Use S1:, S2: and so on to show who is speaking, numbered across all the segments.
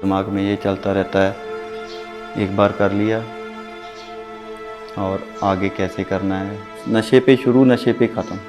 S1: दिमाग में ये चलता रहता है, एक बार कर लिया और आगे कैसे करना है। नशे पे शुरू, नशे पे ख़त्म।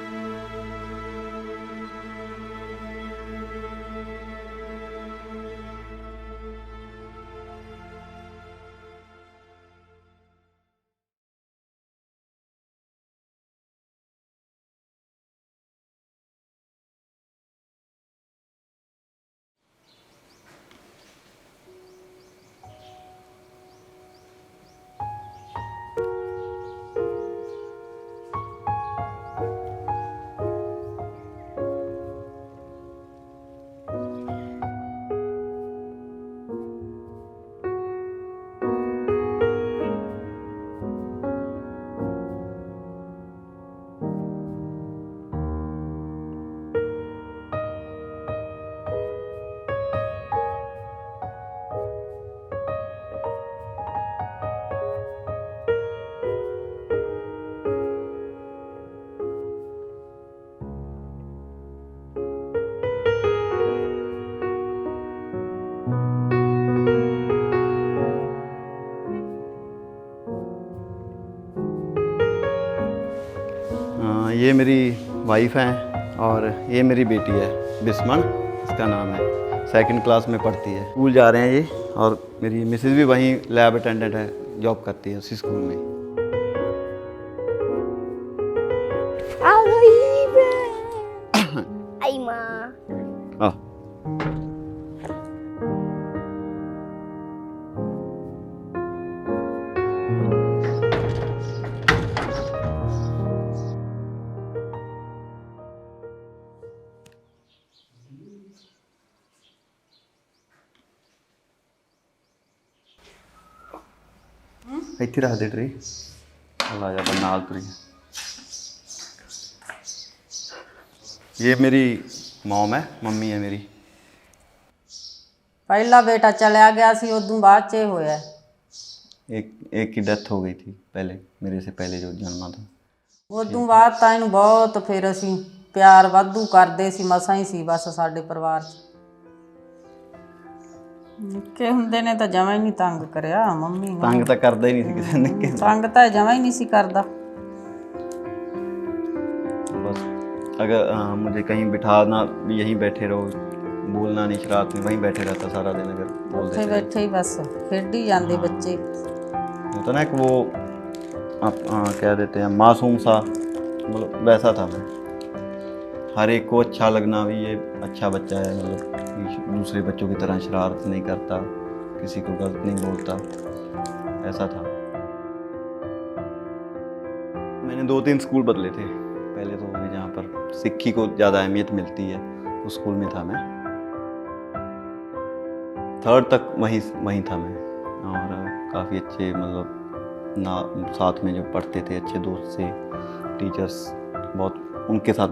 S1: ये मेरी वाइफ हैं और ये मेरी बेटी है बिस्मन, इसका नाम है। 2nd क्लास में पढ़ती है। स्कूल जा रहे हैं ये, और मेरी मिसेज़ भी वहीं लैब अटेंडेंट है, जॉब करती है उसी स्कूल में।
S2: आई माँ।
S1: ਇੱਥੇ ਰੱਖ ਦੇ ਟਰੀ। ला जा नाल तुरी। ये मेरी मॉम है, मम्मी है मेरी।
S3: पहला बेटा चला गया सी, उदों बाद च होया।
S1: एक की डेथ हो गई थी पहले, मेरे से पहले जो जन्मा था।
S3: उदों बाद तां इहनूं बहुत फिर असीं प्यार वाधू करदे सी, मसां ही सी बस साडे परिवार च। निक्के हुंदे ने तां जमां ही नहीं तंग करिया मम्मी ने।
S1: तंग तां करदा ही नहीं सी किसी ने।
S3: तंग तां जमां ही नहीं सी करदा।
S1: बस अगर मुझे कहीं बिठाना भी, यहीं बैठे रहो, बोलना नहीं, शरारत में वहीं बैठे रहता सारा दिन। अगर बोल देते
S3: बैठे ही बस खेडी जाते बच्चे।
S1: होता ना कि वो आप कह देते हैं मासूम सा, मतलब वैसा था मैं। हर एक को अच्छा लगना भी ये अच्छा बच्चा है, मतलब दूसरे बच्चों की तरह शरारत नहीं करता, किसी को गलत नहीं बोलता, ऐसा था। मैंने 2-3 स्कूल बदले थे। पहले तो जहाँ पर सिक्खी को ज़्यादा अहमियत मिलती है उस स्कूल में था मैं। 3rd तक वहीं था मैं। और काफ़ी अच्छे, मतलब साथ में जो पढ़ते थे, अच्छे दोस्त थे, टीचर्स बहुत उनके साथ।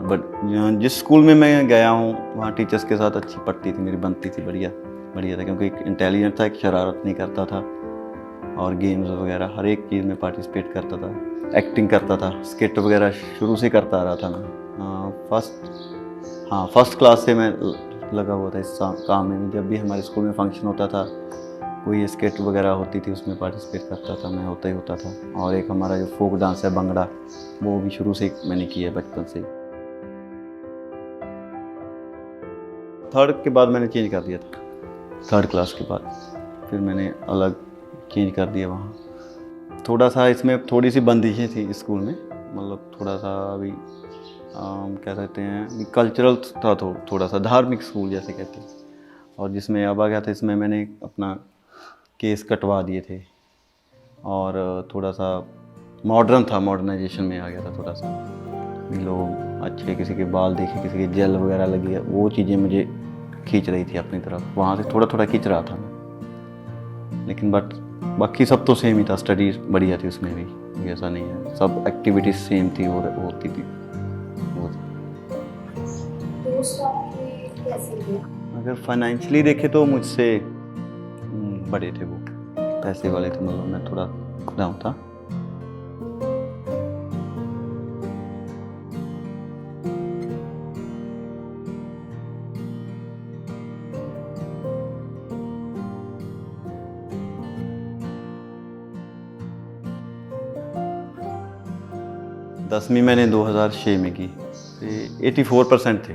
S1: जिस स्कूल में मैं गया हूँ वहाँ टीचर्स के साथ अच्छी पढ़ती थी, मेरी बनती थी, बढ़िया था। क्योंकि एक इंटेलिजेंट था, एक शरारत नहीं करता था, और गेम्स वगैरह हर एक चीज़ में पार्टिसिपेट करता था, एक्टिंग करता था, स्किट वगैरह शुरू से करता आ रहा था मैं। फर्स्ट क्लास से मैं लगा हुआ था इस काम में। जब भी हमारे स्कूल में फंक्शन होता था, कोई स्किट वगैरह होती थी, उसमें पार्टिसिपेट करता था मैं, होता ही होता था। और एक हमारा जो फोक डांस है भंगड़ा, वो भी शुरू से मैंने किया है, बचपन से। 3rd के बाद मैंने चेंज कर दिया था। 3rd क्लास के बाद फिर मैंने अलग चेंज कर दिया वहाँ। थोड़ा सा इसमें थोड़ी सी बंदिशें थी स्कूल में, मतलब थोड़ा सा अभी कह सकते हैं कल्चरल था, थोड़ा सा धार्मिक स्कूल जैसे कहते हैं। और जिसमें अब आ गया था, इसमें मैंने अपना केस कटवा दिए थे, और थोड़ा सा मॉडर्न था, मॉडर्नाइजेशन में आ गया था थोड़ा सा। भी लोग अच्छे, किसी के बाल देखे, किसी के जेल वगैरह लगी है, वो चीज़ें मुझे खींच रही थी अपनी तरफ। वहाँ से थोड़ा थोड़ा खींच रहा था मैं, लेकिन बाकी सब तो सेम ही था। स्टडी बढ़िया थी उसमें भी, ऐसा नहीं है, सब एक्टिविटीज सेम थी और होती थी। अगर फाइनेंशियली देखे तो मुझसे बड़े थे वो, पैसे वाले थे, मतलब मैं थोड़ा डाउन था। 10वीं मैंने 2006 में की। 84% थे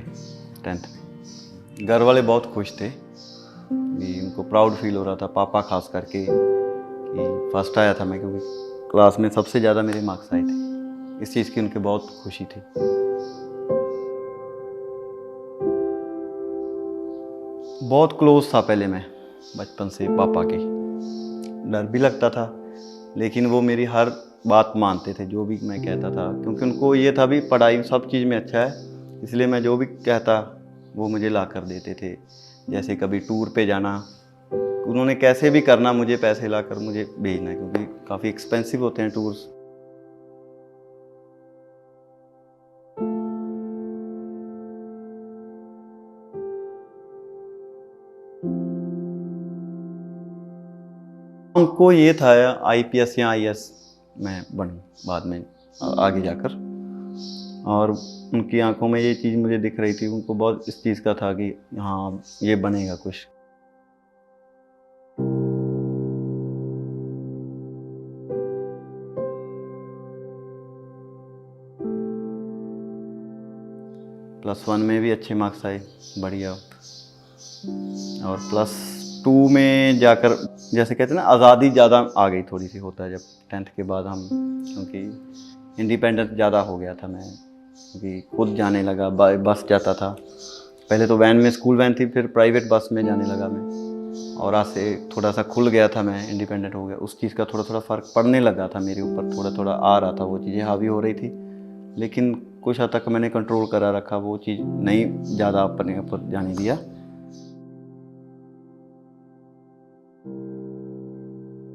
S1: 10th में। घर वाले बहुत खुश थे कि उनको प्राउड फील हो रहा था, पापा खास करके, कि फर्स्ट आया था मैं, क्योंकि क्लास में सबसे ज़्यादा मेरे मार्क्स आए थे। इस चीज़ की उनके बहुत खुशी थी। बहुत क्लोज था पहले मैं बचपन से पापा के, डर भी लगता था, लेकिन वो मेरी हर बात मानते थे जो भी मैं कहता था, क्योंकि उनको ये था भी पढ़ाई सब चीज़ में अच्छा है, इसलिए मैं जो भी कहता वो मुझे ला कर देते थे। जैसे कभी टूर पे जाना, उन्होंने कैसे भी करना मुझे पैसे ला कर मुझे भेजना, क्योंकि काफ़ी एक्सपेंसिव होते हैं टूर्स। उनको ये था IPS या IAS मैं बनूं बाद में आगे जाकर, और उनकी आंखों में ये चीज़ मुझे दिख रही थी। उनको बहुत इस चीज़ का था कि हाँ ये बनेगा कुछ। +1 में भी अच्छे मार्क्स आए, बढ़िया। और +2 में जाकर जैसे कहते हैं ना, आज़ादी ज़्यादा आ गई थोड़ी सी, होता है जब 10th के बाद हम, क्योंकि इंडिपेंडेंट ज़्यादा हो गया था मैं, क्योंकि खुद जाने लगा, बस जाता था। पहले तो वैन में, स्कूल वैन थी, फिर प्राइवेट बस में जाने लगा मैं, और आज से थोड़ा सा खुल गया था मैं, इंडिपेंडेंट हो गया। उस चीज़ का थोड़ा थोड़ा फ़र्क पड़ने लगा था मेरे ऊपर, थोड़ा थोड़ा आ रहा था, वो चीज़ें हावी हो रही थी, लेकिन कुछ हद तक मैंने कंट्रोल करा रखा, वो चीज़ नहीं ज़्यादा अपने ऊपर जाने दिया।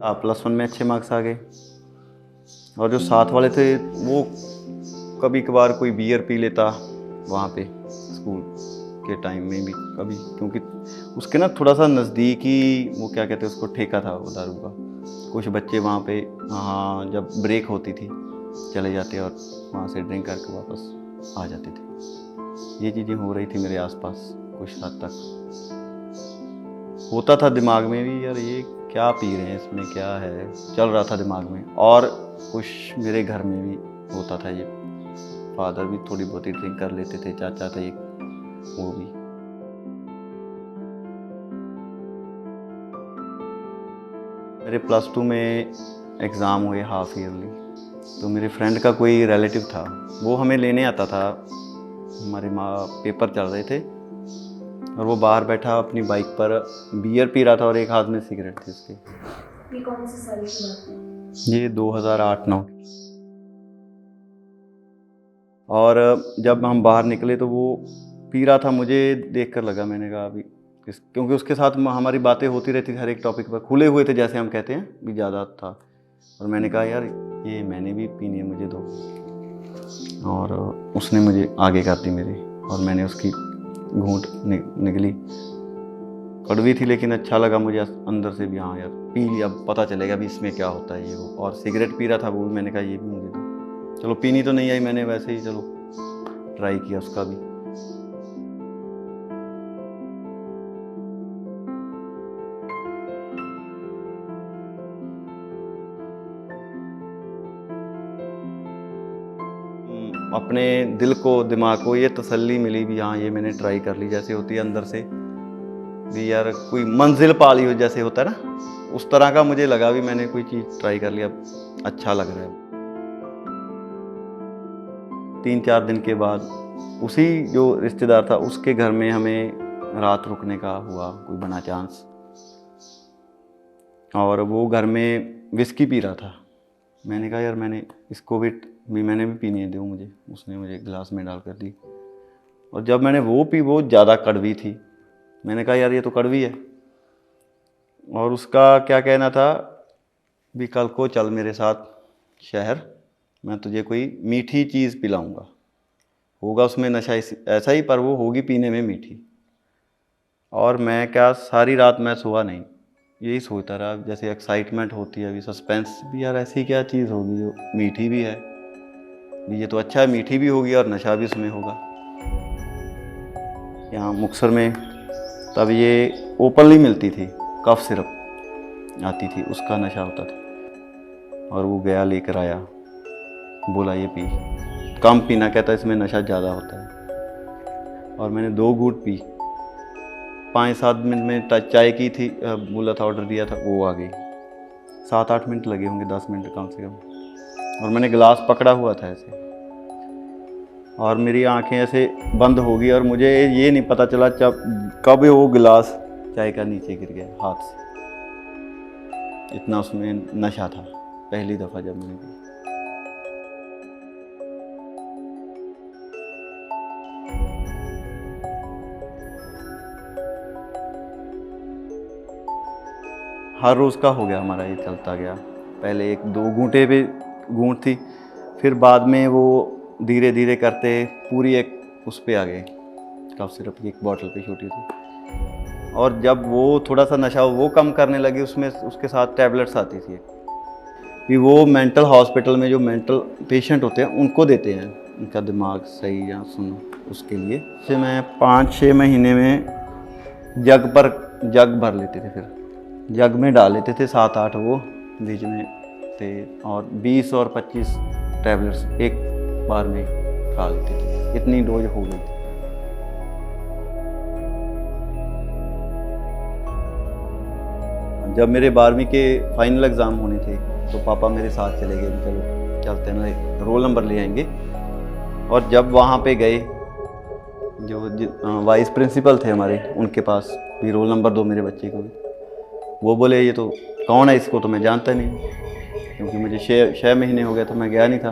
S1: +1 में अच्छे मार्क्स आ गए, और जो साथ वाले थे वो कभी कभार कोई बियर पी लेता वहाँ पे स्कूल के टाइम में भी कभी, क्योंकि उसके ना थोड़ा सा नज़दीक ही वो क्या कहते हैं उसको, ठेका था वो दारू का। कुछ बच्चे वहाँ पे, हाँ, जब ब्रेक होती थी चले जाते और वहाँ से ड्रिंक करके वापस आ जाते थे। ये चीज़ें हो रही थी मेरे आसपास कुछ हद तक। होता था दिमाग में भी, यार ये क्या पी रहे हैं, इसमें क्या है, चल रहा था दिमाग में। और कुछ मेरे घर में भी होता था ये, फादर भी थोड़ी बहुत ही ड्रिंक कर लेते थे, चाचा थे वो भी। मेरे +2 में एग्ज़ाम हुए हाफ ईयरली, तो मेरे फ्रेंड का कोई रिलेटिव था, वो हमें लेने आता था। हमारे माँ पेपर चल रहे थे और वो बाहर बैठा अपनी बाइक पर बियर पी रहा था, और एक हाथ में सिगरेट थी उसके।
S2: ये कौन सी साल की बात है?
S1: ये 2008-9। और जब हम बाहर निकले तो वो पी रहा था, मुझे देखकर लगा, मैंने कहा अभी क्योंकि उसके साथ हमारी बातें होती रहती थी हर एक टॉपिक पर, खुले हुए थे जैसे हम कहते हैं, भी ज़्यादा था। और मैंने कहा यार ये मैंने भी पीनी है, मुझे दो। और उसने मुझे आगे कर दी मेरे, और मैंने उसकी घूंट निकली, कड़वी थी लेकिन अच्छा लगा मुझे अंदर से भी, हाँ यार पी लिया, अब पता चलेगा भी इसमें क्या होता है ये वो। और सिगरेट पी रहा था वो भी, मैंने कहा ये भी मुझे दो। चलो पीनी तो नहीं आई मैंने, वैसे ही चलो ट्राई किया उसका भी। अपने दिल को, दिमाग को ये तसल्ली मिली भी हाँ ये मैंने ट्राई कर ली, जैसे होती है अंदर से भी यार कोई मंजिल पा ली हो, जैसे होता है ना, उस तरह का मुझे लगा भी मैंने कोई चीज़ ट्राई कर लिया, अब अच्छा लग रहा है। 3-4 दिन के बाद उसी जो रिश्तेदार था उसके घर में हमें रात रुकने का हुआ, कोई बना चांस, और वो घर में विस्की पी रहा था। मैंने कहा यार मैंने इसको भी मैंने भी पीनी है, दो मुझे। उसने मुझे गिलास में डाल कर दी, और जब मैंने वो पी वो ज़्यादा कड़वी थी। मैंने कहा यार ये तो कड़वी है। और उसका क्या कहना था भी कल को चल मेरे साथ शहर, मैं तुझे कोई मीठी चीज़ पिलाऊंगा, होगा उसमें नशा ऐसा ही, पर वो होगी पीने में मीठी। और मैं क्या, सारी रात मैं सोया नहीं, यही सोचता रहा, जैसे एक्साइटमेंट होती है अभी, सस्पेंस भी, यार ऐसी क्या चीज़ होगी जो मीठी भी है, ये तो अच्छा है, मीठी भी होगी और नशा भी उसमें होगा। यहाँ मुक्तसर में तब ये ओपनली मिलती थी, कफ सिरप आती थी, उसका नशा होता था। और वो गया लेकर आया, बोला ये पी, कम पीना, कहता इसमें नशा ज़्यादा होता है। और मैंने 2 घूंट पी। 5-7 मिनट में चाय की थी, बोला था, ऑर्डर दिया था, वो आ गई। 7-8 मिनट लगे होंगे, 10 मिनट कम से कम। और मैंने गिलास पकड़ा हुआ था ऐसे, और मेरी आंखें ऐसे बंद हो गई और मुझे ये नहीं पता चला कब वो गिलास चाय का नीचे गिर गया हाथ से। इतना उसमें नशा था, पहली दफ़ा जब मैंने पी। हर रोज़ का हो गया हमारा, ये चलता गया। पहले 1-2 घूंटे पे घूंट थी, फिर बाद में वो धीरे धीरे करते पूरी एक उस पे आ गए, कफ सिरप की एक बॉटल पे छोटी थी। और जब वो थोड़ा सा नशा वो कम करने लगी, उसमें उसके साथ टैबलेट्स आती थी कि वो मेंटल हॉस्पिटल में जो मेंटल पेशेंट होते हैं उनको देते हैं, उनका दिमाग सही या सुनो उसके लिए। से मैं 5-6 महीने में जग भर लेते थे, फिर जग में डाल लेते थे 7-8 वो बीच में थे, और 20 और 25 टैबलेट्स एक बार में खा लेते थे। इतनी डोज हो गई थी। जब मेरे 12वीं के फाइनल एग्ज़ाम होने थे तो पापा मेरे साथ चले गए, चलो चलते हैं, रोल नंबर ले आएंगे। और जब वहाँ पे गए, जो वाइस प्रिंसिपल थे हमारे, उनके पास भी रोल नंबर दो मेरे बच्चे को। वो बोले ये तो कौन है, इसको तो मैं जानता नहीं, क्योंकि मुझे 6 महीने हो गया था, मैं गया नहीं था।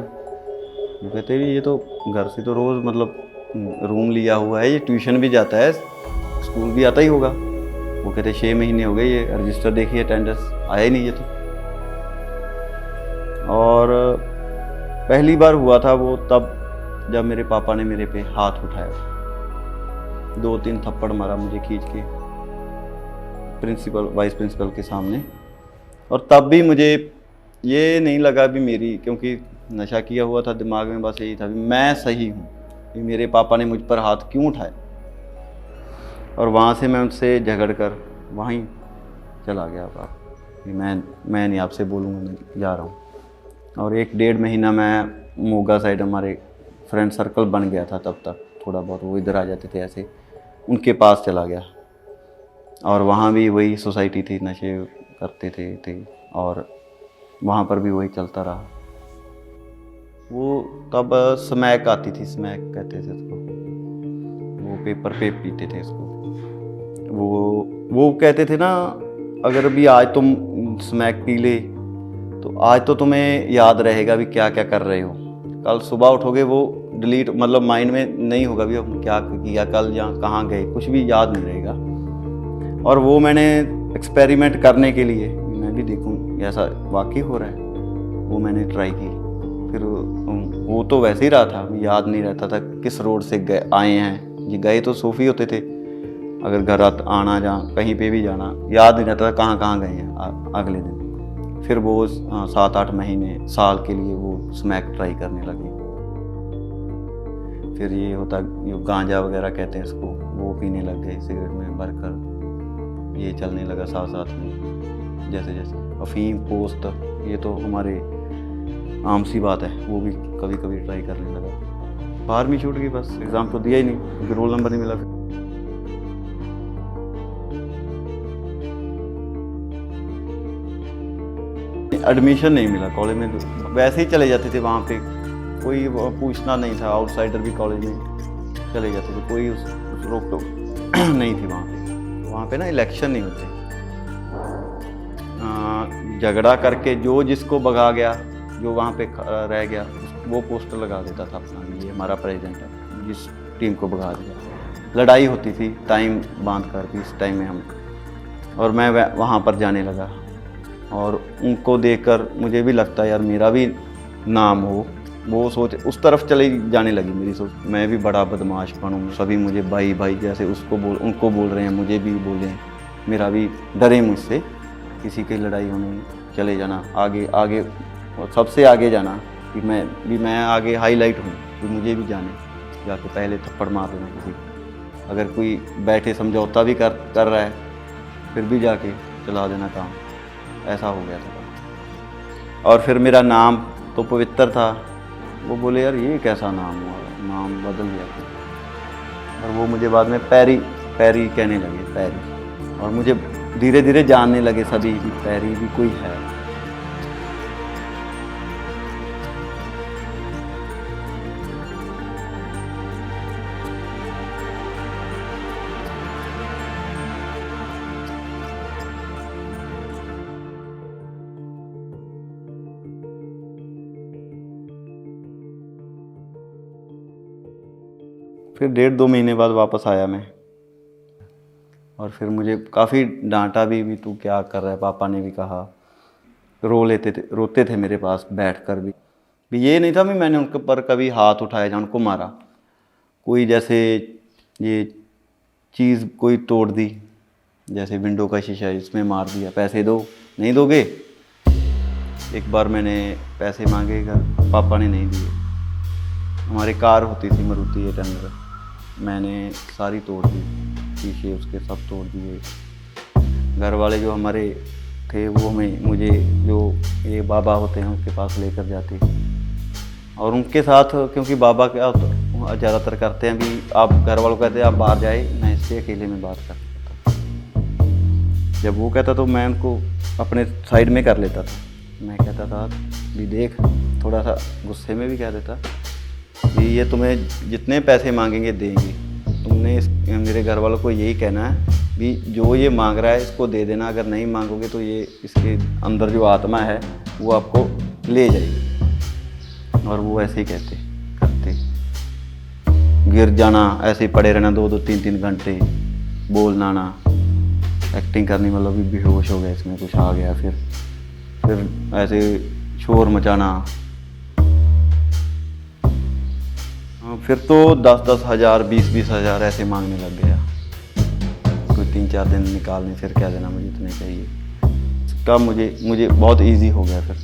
S1: वो कहते ये तो घर से तो रोज़ मतलब रूम लिया हुआ है, ये ट्यूशन भी जाता है, स्कूल भी आता ही होगा। वो कहते 6 महीने हो गए, ये रजिस्टर देखिए, अटेंडेंस आया ही नहीं ये तो। और पहली बार हुआ था वो तब जब मेरे पापा ने मेरे पे हाथ उठाया, 2-3 थप्पड़ मारा मुझे खींच के वाइस प्रिंसिपल के सामने। और तब भी मुझे ये नहीं लगा भी मेरी, क्योंकि नशा किया हुआ था दिमाग में, बस यही था भी मैं सही हूँ, कि मेरे पापा ने मुझ पर हाथ क्यों उठाए। और वहाँ से मैं उनसे झगड़ कर वहीं चला गया बाप, मैं नहीं आपसे बोलूँगा, मैं जा रहा हूँ। और 1-1.5 महीना मैं मोगा साइड, हमारे फ्रेंड सर्कल बन गया था तब तक, थोड़ा बहुत वो इधर आ जाते थे ऐसे, उनके पास चला गया। और वहाँ भी वही सोसाइटी थी, नशे करते थे और वहाँ पर भी वही चलता रहा। वो तब स्मैक आती थी, स्मैक कहते थे उसको, वो पेपर पे पीते थे इसको। वो कहते थे ना, अगर अभी आज तुम स्मैक पी ले तो आज तो तुम्हें याद रहेगा भी क्या क्या कर रहे हो, कल सुबह उठोगे वो डिलीट, मतलब माइंड में नहीं होगा भी हम क्या किया कल या कहाँ गए, कुछ भी याद नहीं रहेगा। और वो मैंने एक्सपेरिमेंट करने के लिए, मैं भी देखूं ऐसा वाकई हो रहा है, वो मैंने ट्राई की। फिर वो तो वैसे ही रहा था, याद नहीं रहता था किस रोड से आए हैं, ये गए तो सूफी होते थे, अगर घर आना जा कहीं पे भी जाना याद नहीं रहता था कहाँ कहाँ गए हैं अगले दिन। फिर वो 7-8 महीने साल के लिए वो स्मैक ट्राई करने लगे। फिर ये होता गांजा वगैरह कहते हैं इसको, वो पीने लग गए, सिगरेट में भरकर ये चलने लगा साथ साथ में, जैसे जैसे अफीम पोस्त, ये तो हमारे आम सी बात है, वो भी कभी कभी ट्राई करने लगा। 12वीं छूट गई, बस एग्ज़ाम तो दिया ही नहीं क्योंकि रोल नंबर नहीं मिला। एडमिशन नहीं मिला कॉलेज में, वैसे ही चले जाते थे वहाँ पे, कोई पूछना नहीं था, आउटसाइडर भी कॉलेज में चले जाते थे, कोई उस रोक टोक नहीं थी वहाँ पे। वहाँ पे ना इलेक्शन नहीं होते, झगड़ा करके जो जिसको भगा गया, जो वहाँ पे रह गया, वो पोस्टर लगा देता था अपना, ये हमारा प्रेसिडेंट है, जिस टीम को भगा दिया। लड़ाई होती थी टाइम बांध कर भी, इस टाइम में हम, और मैं वहाँ पर जाने लगा। और उनको देखकर मुझे भी लगता यार मेरा भी नाम हो, वो सोच उस तरफ चले जाने लगी मेरी सोच, मैं भी बड़ा बदमाश बनूँ, सभी मुझे भाई भाई जैसे उनको बोल रहे हैं, मुझे भी बोलें, मेरा भी डरे मुझसे, किसी की लड़ाई होने चले जाना, आगे आगे और सबसे आगे जाना, कि मैं आगे हाईलाइट हूँ, कि मुझे भी जाने, जाके पहले थप्पड़ मार देना किसी, अगर कोई बैठे समझौता भी कर रहा है फिर भी जाके चला देना काम, ऐसा हो गया था। और फिर मेरा नाम तो पवित्र था, वो बोले यार ये कैसा नाम हुआ, नाम बदल गया फिर। और वो मुझे बाद में पैरी पैरी कहने लगे, पैरी। और मुझे धीरे धीरे जानने लगे सभी कि पैरी भी कोई है। फिर 1.5-2 महीने बाद वापस आया मैं, और फिर मुझे काफ़ी डांटा भी तू क्या कर रहा है, पापा ने भी कहा, रोते थे मेरे पास बैठकर भी ये नहीं था भी मैंने उनके पर कभी हाथ उठाया या उनको मारा। कोई जैसे ये चीज़ कोई तोड़ दी, जैसे विंडो का शीशा, इसमें मार दिया, पैसे दो, नहीं दोगे। एक बार मैंने पैसे मांगे घर, पापा ने नहीं दिए। हमारी कार होती थी मारुति 800, मैंने सारी तोड़ दी, शीशे उसके सब तोड़ दिए। घर वाले जो हमारे थे वो मुझे जो ये बाबा होते हैं उनके पास लेकर जाते, और उनके साथ, क्योंकि बाबा क्या ज़्यादातर करते हैं भी, आप घर वालों कहते हैं आप बाहर जाए, मैं इससे अकेले में बात कर लेता था। जब वो कहता तो मैं उनको अपने साइड में कर लेता था। मैं कहता था भी देख, थोड़ा सा गुस्से में भी कह देता कि ये तुम्हें जितने पैसे मांगेंगे देंगे, तुमने मेरे घर वालों को यही कहना है भी जो ये मांग रहा है इसको दे देना, अगर नहीं मांगोगे तो ये इसके अंदर जो आत्मा है वो आपको ले जाएगी। और वो ऐसे ही करते, गिर जाना, ऐसे ही पड़े रहना 2-2, 3-3 घंटे, बोलना ना, एक्टिंग करनी, मतलब भी बेहोश हो गया, इसमें कुछ आ गया। फिर ऐसे शोर मचाना। फिर तो 10-10 हज़ार, 20-20 हज़ार ऐसे मांगने लग गया। कोई 3-4 दिन निकालने, फिर कह देना मुझे इतने चाहिए। इसका मुझे बहुत इजी हो गया। फिर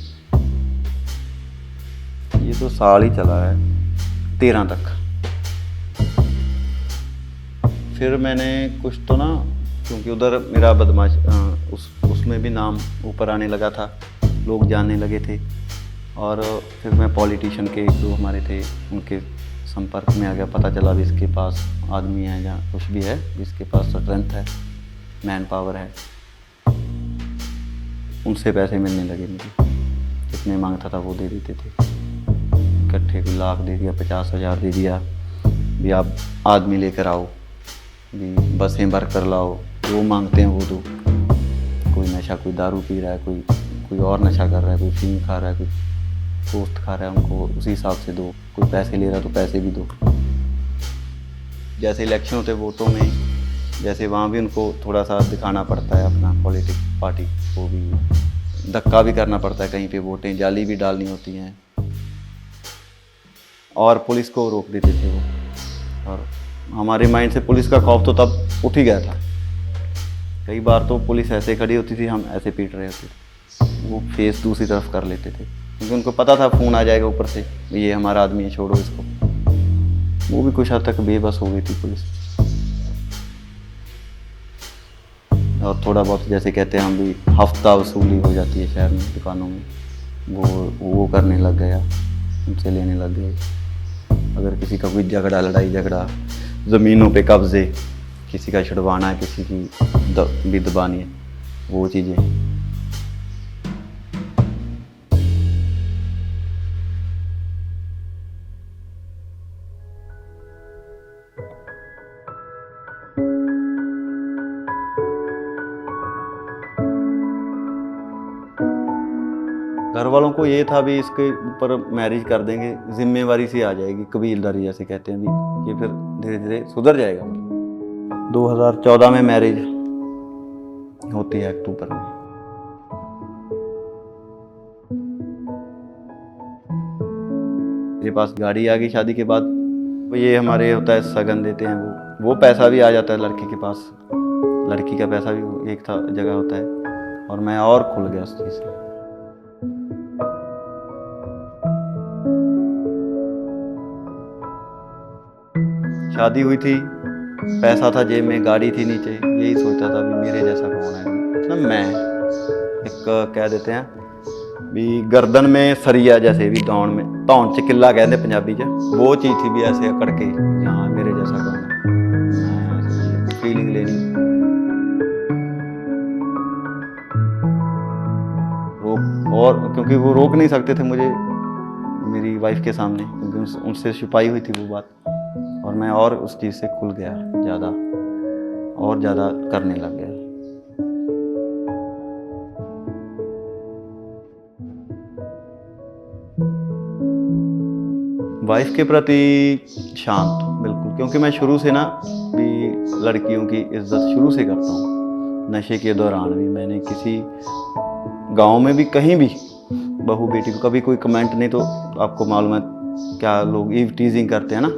S1: ये तो साल ही चला है, 13 तक। फिर मैंने कुछ तो ना, क्योंकि उधर मेरा बदमाश उसमें भी नाम ऊपर आने लगा था, लोग जानने लगे थे। और फिर मैं पॉलिटिशियन के जो हमारे थे उनके संपर्क में आ गया। पता चला भी इसके पास आदमी है या कुछ भी है, इसके पास स्ट्रेंथ है, मैन पावर है। उनसे पैसे मिलने लगे मुझे, जितने मांगता था वो दे देते थे। इकट्ठे 1 लाख दे दिया, 50 हज़ार दे दिया भी आप आदमी लेकर आओ, भी बसें भर कर लाओ, जो मांगते हैं वो दो। कोई नशा, कोई दारू पी रहा है, कोई और नशा कर रहा है, कोई फीम खा रहा है, कोई पोस्ट खा रहा है, उनको उसी हिसाब से दो। कोई पैसे ले रहा है तो पैसे भी दो। जैसे इलेक्शन होते वोटों में, जैसे वहाँ भी उनको थोड़ा सा दिखाना पड़ता है अपना पॉलिटिक पार्टी को, भी धक्का भी करना पड़ता है, कहीं पे वोटें जाली भी डालनी होती हैं। और पुलिस को रोक देते थे वो। और हमारे माइंड से पुलिस का खौफ तो तब उठ ही गया था। कई बार तो पुलिस ऐसे खड़ी होती थी, हम ऐसे पीट रहे होते थे, वो फेस दूसरी तरफ कर लेते थे, क्योंकि उनको पता था फ़ोन आ जाएगा ऊपर से, ये हमारा आदमी है, छोड़ो इसको। वो भी कुछ हद तक बेबस हो गई थी पुलिस। और थोड़ा बहुत जैसे कहते हैं हम भी, हफ्ता वसूली हो जाती है शहर में, दुकानों में, वो करने लग गया, उनसे लेने लग गए। अगर किसी का कोई लड़ाई झगड़ा, ज़मीनों पे कब्जे, किसी का छुड़वाना है, किसी की भी दबानी है, वो चीज़ें। घर वालों को ये था भी इसके ऊपर मैरिज कर देंगे, जिम्मेवारी सी आ जाएगी, कबीलदारी जैसे कहते हैं भी, ये फिर धीरे धीरे सुधर जाएगा। 2014 में मैरिज होती है, अक्टूबर में। मेरे पास गाड़ी आ गई शादी के बाद। ये हमारे होता है सगन देते हैं, वो पैसा भी आ जाता है लड़की के पास, लड़की का पैसा भी एक था जगह होता है। और मैं और खुल गया उस चीज़ से। शादी हुई थी, पैसा था जेब में, गाड़ी थी नीचे, यही सोचता था भी मेरे जैसा कौन है। मतलब मैं एक कह देते हैं भी गर्दन में सरिया जैसे भी दौड़ में धौन च किला कहते पंजाबी च, वो चीज़ थी भी ऐसे अकड़ के यहाँ मेरे जैसा कौन है, मैं फीलिंग लेनी। रोक, और क्योंकि वो रोक नहीं सकते थे मुझे मेरी वाइफ के सामने, क्योंकि उनसे छुपाई हुई थी वो बात, और मैं और उस चीज़ से खुल गया ज़्यादा, और ज़्यादा करने लग गया। वाइफ के प्रति शांत बिल्कुल, क्योंकि मैं शुरू से ना भी लड़कियों की इज्जत शुरू से करता हूँ। नशे के दौरान भी मैंने किसी गांव में भी कहीं भी बहू बेटी को कभी कोई कमेंट नहीं, तो आपको मालूम है क्या लोग ईव टीजिंग करते हैं ना,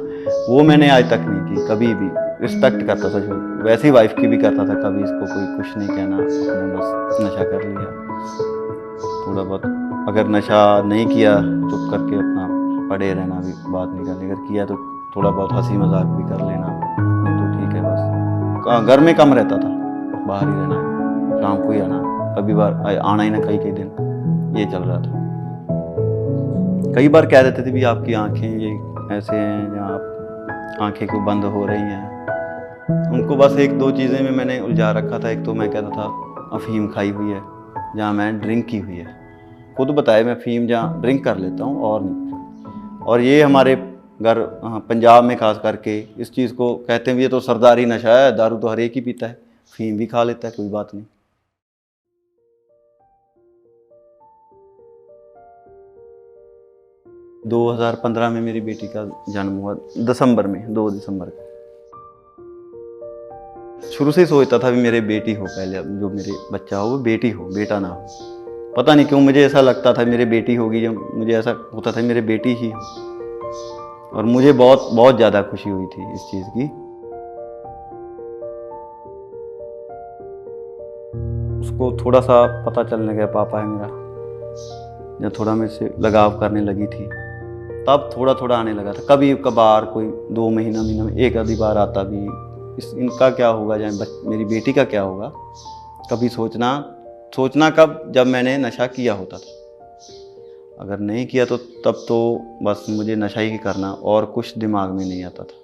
S1: वो मैंने आज तक नहीं की कभी भी। रिस्पेक्ट करता था, जो वैसे ही वाइफ की भी करता था, कभी इसको कोई कुछ नहीं कहना, अपने बस नशा कर लिया थोड़ा बहुत, अगर नशा नहीं किया चुप करके अपना पड़े रहना, भी बात नहीं करनी, अगर किया तो थोड़ा बहुत हंसी मजाक भी कर लेना, नहीं तो ठीक है बस। घर में कम रहता था, बाहर ही रहना, शाम को ही आना, कभी बार आना ही ना कई दिन, ये चल रहा था। कई बार कह देते थे भी आपकी आंखें ये ऐसे हैं, या आप आंखें क्यों बंद हो रही हैं। उनको बस एक दो चीज़ें में मैंने उलझा रखा था। एक तो मैं कहता था अफीम खाई हुई है, जहाँ मैं ड्रिंक की हुई है, खुद बताए मैं अफीम जहाँ ड्रिंक कर लेता हूँ और नहीं। और ये हमारे घर पंजाब में खास करके इस चीज़ को कहते हैं भी ये तो सरदारी नशा है, दारू तो हर एक ही पीता है, अफीम भी खा लेता है, कोई बात नहीं। दो 2015 में मेरी बेटी का जन्म हुआ, दिसंबर में, 2 दिसंबर को। शुरू से ही सोचता था भी मेरे बेटी हो, पहले जो मेरे बच्चा हो वो बेटी हो, बेटा ना हो। पता नहीं क्यों मुझे ऐसा लगता था मेरे बेटी होगी, जब मुझे ऐसा होता था मेरे बेटी ही हो, और मुझे बहुत बहुत ज़्यादा खुशी हुई थी इस चीज़ की। उसको थोड़ा सा पता चलने गया पापा है मेरा, जब थोड़ा मेरे से लगाव करने लगी थी, तब थोड़ा थोड़ा आने लगा था। कभी कभार कोई 2 महीना में एक आधी बार आता भी, इनका क्या होगा, या मेरी बेटी का क्या होगा। कभी सोचना कब, जब मैंने नशा किया होता था। अगर नहीं किया तो तब तो बस मुझे नशा ही करना, और कुछ दिमाग में नहीं आता था।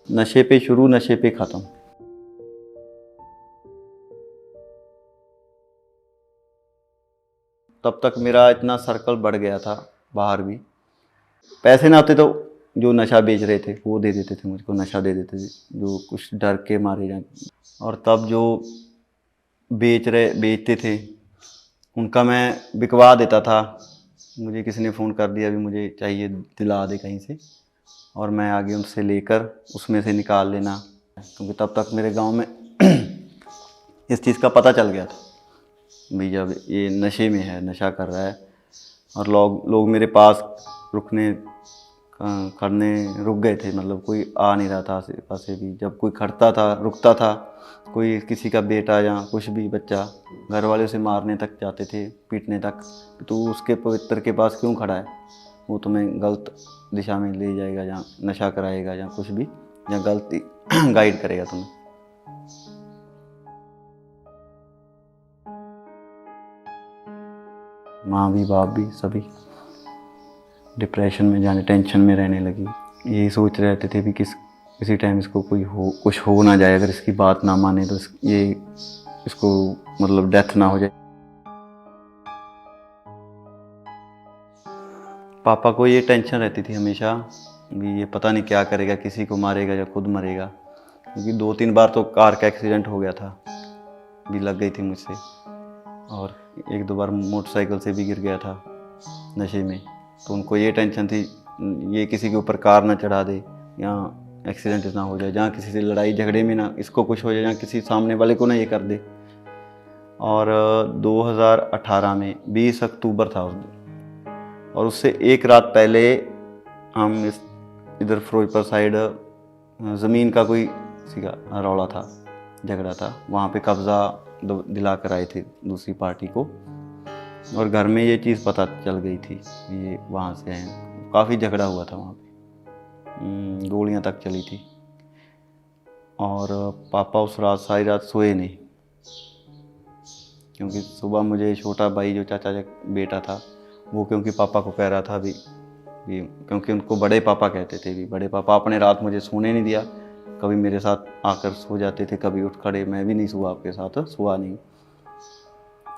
S1: नशे पे शुरू, नशे पे ख़त्म। तब तक मेरा इतना सर्कल बढ़ गया था, बाहर भी पैसे ना होते तो जो नशा बेच रहे थे वो दे देते थे मुझको, नशा दे देते थे, जो कुछ डर के मारे जाए। और तब जो बेचते थे उनका मैं बिकवा देता था। मुझे किसी ने फ़ोन कर दिया भी मुझे चाहिए, दिला दे कहीं से, और मैं आगे उनसे लेकर उसमें से निकाल लेना, क्योंकि तब तक मेरे गांव में इस चीज़ का पता चल गया था भी जब ये नशे में है, नशा कर रहा है। और लोग मेरे पास रुक गए थे, मतलब कोई आ नहीं रहा था आसे पासे भी। जब कोई खड़ता था, रुकता था, कोई किसी का बेटा या कुछ भी बच्चा, घर वाले उसे मारने तक जाते थे, पीटने तक। तो उसके पवित्र के पास क्यों खड़ा है, वो तुम्हें गलत दिशा में ले जाएगा, या नशा कराएगा, या कुछ भी, या गलती गाइड करेगा तुम्हें। माँ भी, बाप भी, सभी डिप्रेशन में जाने, टेंशन में रहने लगी। यही सोच रहते थे भी किसी टाइम इसको कुछ हो ना जाए, अगर इसकी बात ना माने तो इसको मतलब डेथ ना हो जाए। पापा को ये टेंशन रहती थी हमेशा भी ये पता नहीं क्या करेगा, किसी को मारेगा या खुद मरेगा, क्योंकि 2-3 बार तो कार का एक्सीडेंट हो गया था, भी लग गई थी मुझसे, और 1-2 बार मोटरसाइकिल से भी गिर गया था नशे में। तो उनको ये टेंशन थी ये किसी के ऊपर कार ना चढ़ा दे, या एक्सीडेंट ना हो जाए, जहाँ किसी से लड़ाई झगड़े में ना इसको कुछ हो जाए, या किसी सामने वाले को ना ये कर दे। और 2018 में 20 अक्टूबर था उस दिन, और उससे एक रात पहले हम इधर फिरोजपुर साइड ज़मीन का कोई रौला था, झगड़ा था, वहाँ पे कब्ज़ा दिला कर आए थे दूसरी पार्टी को, और घर में ये चीज़ पता चल गई थी ये वहाँ से हैं। काफ़ी झगड़ा हुआ था वहाँ पे, गोलियाँ तक चली थी। और पापा उस रात सारी रात सोए नहीं, क्योंकि सुबह मुझे छोटा भाई जो चाचा का बेटा था वो, क्योंकि पापा को कह रहा था भी कि क्योंकि उनको बड़े पापा कहते थे कि बड़े पापा अपने रात मुझे सोने नहीं दिया, कभी मेरे साथ आकर सो जाते थे, कभी उठ खड़े, मैं भी नहीं सोआ आपके साथ, सोआ नहीं।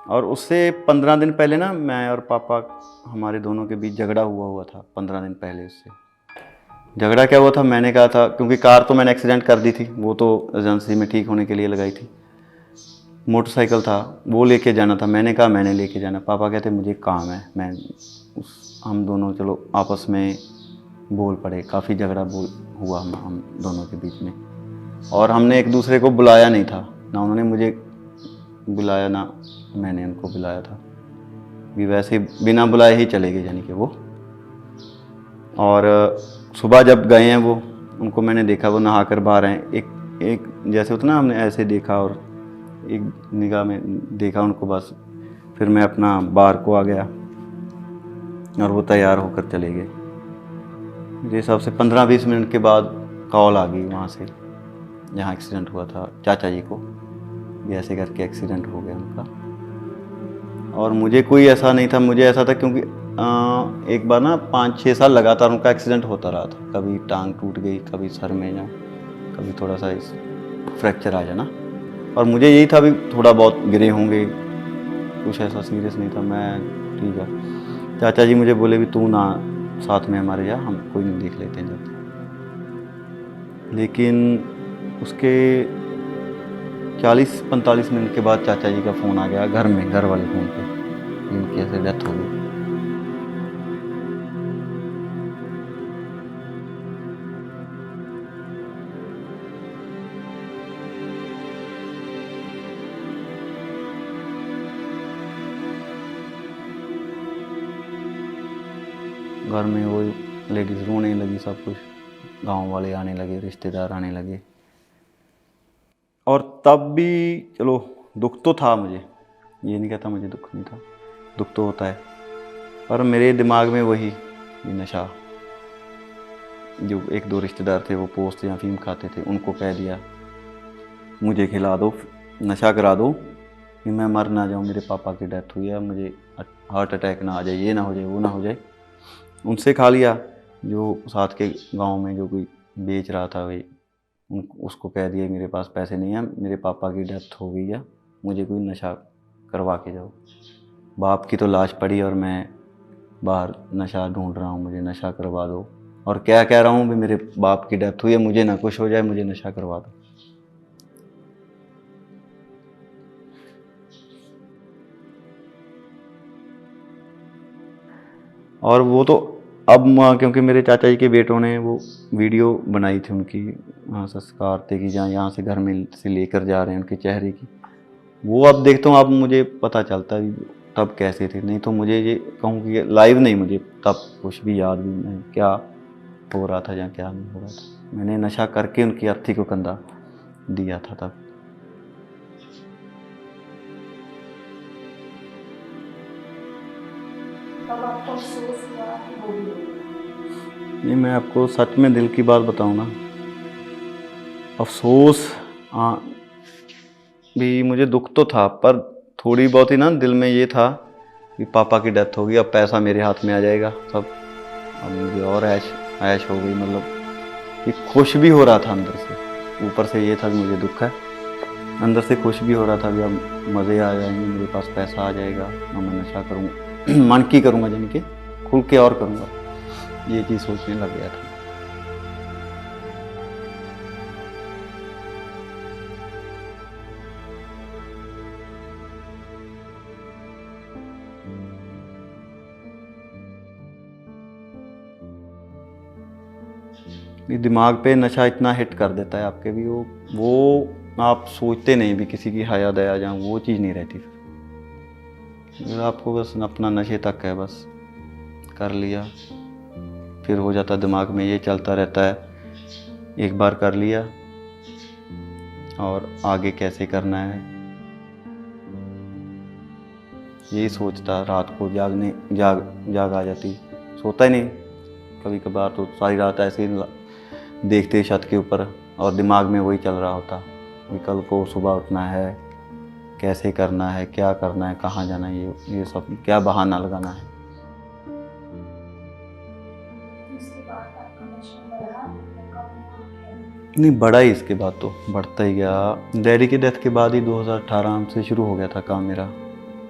S1: और उससे 15 दिन पहले ना मैं और पापा, हमारे दोनों के बीच झगड़ा हुआ था 15 दिन पहले। उससे झगड़ा क्या हुआ था, मैंने कहा था, क्योंकि कार तो मैंने एक्सीडेंट कर दी थी, वो तो एजेंसी में ठीक होने के लिए लगाई थी। मोटरसाइकिल था, वो लेके जाना था, मैंने कहा मैंने लेके जाना। पापा कहते मुझे काम है। हम दोनों चलो आपस में बोल पड़े, काफ़ी झगड़ा हुआ हम दोनों के बीच में। और हमने एक दूसरे को बुलाया नहीं था, ना उन्होंने मुझे बुलाया ना मैंने उनको बुलाया था, भी वैसे बिना बुलाए ही चले गए, यानी कि वो। और सुबह जब गए हैं वो, उनको मैंने देखा वो नहा कर बाहर आए, एक जैसे होता ना, हमने ऐसे देखा और एक निगाह में देखा उनको बस। फिर मैं अपना बाहर को आ गया और वो तैयार होकर चले गए। मेरे हिसाब से 15-20 मिनट के बाद कॉल आ गई वहाँ से, जहाँ एक्सीडेंट हुआ था चाचा जी को, ये ऐसे करके एक्सीडेंट हो गया उनका। और मुझे कोई ऐसा नहीं था, मुझे ऐसा था क्योंकि एक बार ना 5-6 साल लगातार उनका एक्सीडेंट होता रहा था, कभी टांग टूट गई, कभी सर में या कभी थोड़ा सा फ्रैक्चर आ जाना। और मुझे यही था भी थोड़ा बहुत गिरे होंगे, कुछ ऐसा सीरियस नहीं था, मैं ठीक है। चाचा जी मुझे बोले भी तू ना साथ में हमारे जा, हम कोई नहीं देख लेते हैं जाते। लेकिन उसके 40-45 मिनट के बाद चाचा जी का फ़ोन आ गया घर में, घर वाले फ़ोन पे, उनकी ऐसे डेथ हो गई। घर में वो लेडीज़ रोने लगी, सब कुछ, गांव वाले आने लगे, रिश्तेदार आने लगे। और तब भी चलो दुख तो था मुझे, ये नहीं कहता मुझे दुख नहीं था, दुख तो होता है। पर मेरे दिमाग में वही नशा, जो 1-2 रिश्तेदार थे वो पोस्ट या अफीम खाते थे, उनको कह दिया मुझे खिला दो, नशा करा दो कि मैं मर ना जाऊँ, मेरे पापा की डेथ हुई है, मुझे हार्ट अटैक ना आ जाए, ये ना हो जाए, वो ना हो जाए। उनसे खा लिया। जो साथ के गांव में जो कोई बेच रहा था वही, उसको कह दिया मेरे पास पैसे नहीं हैं, मेरे पापा की डेथ हो गई है, मुझे कोई नशा करवा के जाओ। बाप की तो लाश पड़ी और मैं बाहर नशा ढूंढ रहा हूँ, मुझे नशा करवा दो। और क्या कह रहा हूँ भी मेरे बाप की डेथ हुई है, मुझे ना कुछ हो जाए, मुझे नशा करवा दो। और वो तो अब क्योंकि मेरे चाचा जी के बेटों ने वो वीडियो बनाई थी उनकी, संस्कार थे कि जहाँ यहाँ से घर में से लेकर जा रहे हैं उनके चेहरे की, वो अब देखता हूँ, अब मुझे पता चलता है तब कैसे थे। नहीं तो मुझे ये कहूँ कि लाइव नहीं, मुझे तब कुछ भी याद भी नहीं क्या हो रहा था या क्या नहीं हो रहा था। मैंने नशा करके उनकी अर्थी को कंधा दिया था तब।
S2: तब आपको अफसोस हुआ कि वो भी हो गया?
S1: नहीं, मैं आपको सच में दिल की बात बताऊँ ना, अफसोस हाँ भी, मुझे दुख तो था, पर थोड़ी बहुत ही ना दिल में ये था कि पापा की डेथ होगी, अब पैसा मेरे हाथ में आ जाएगा सब, अब मुझे और ऐश ऐश हो गई। मतलब ये खुश भी हो रहा था अंदर से, ऊपर से ये था कि मुझे दुख है, अंदर से खुश भी हो रहा था कि अब मज़े आ जाएंगे, मेरे पास पैसा आ जाएगा, अब मैं नशा करूँगा, मन की करूँगा, यानी कि खुल के और करूँगा, ये चीज़ सोचने लग गया था। ये दिमाग पे नशा इतना हिट कर देता है आपके भी, वो आप सोचते नहीं भी किसी की हया दया जाऊँ, वो चीज़ नहीं रहती फिर आपको, बस अपना नशे तक है, बस कर लिया, फिर हो जाता दिमाग में ये चलता रहता है, एक बार कर लिया और आगे कैसे करना है, यही सोचता। रात को जाग आ जाती, सोता ही नहीं, कभी कभार तो सारी रात ऐसे ही देखते छत के ऊपर और दिमाग में वही चल रहा होता कि कल को सुबह उठना है, कैसे करना है, क्या करना है, कहाँ जाना है, ये सब क्या बहाना लगाना है। नहीं, बढ़ा ही इसके बाद तो बढ़ता ही गया। डैडी की डेथ के बाद ही 2018 से शुरू हो गया था काम मेरा,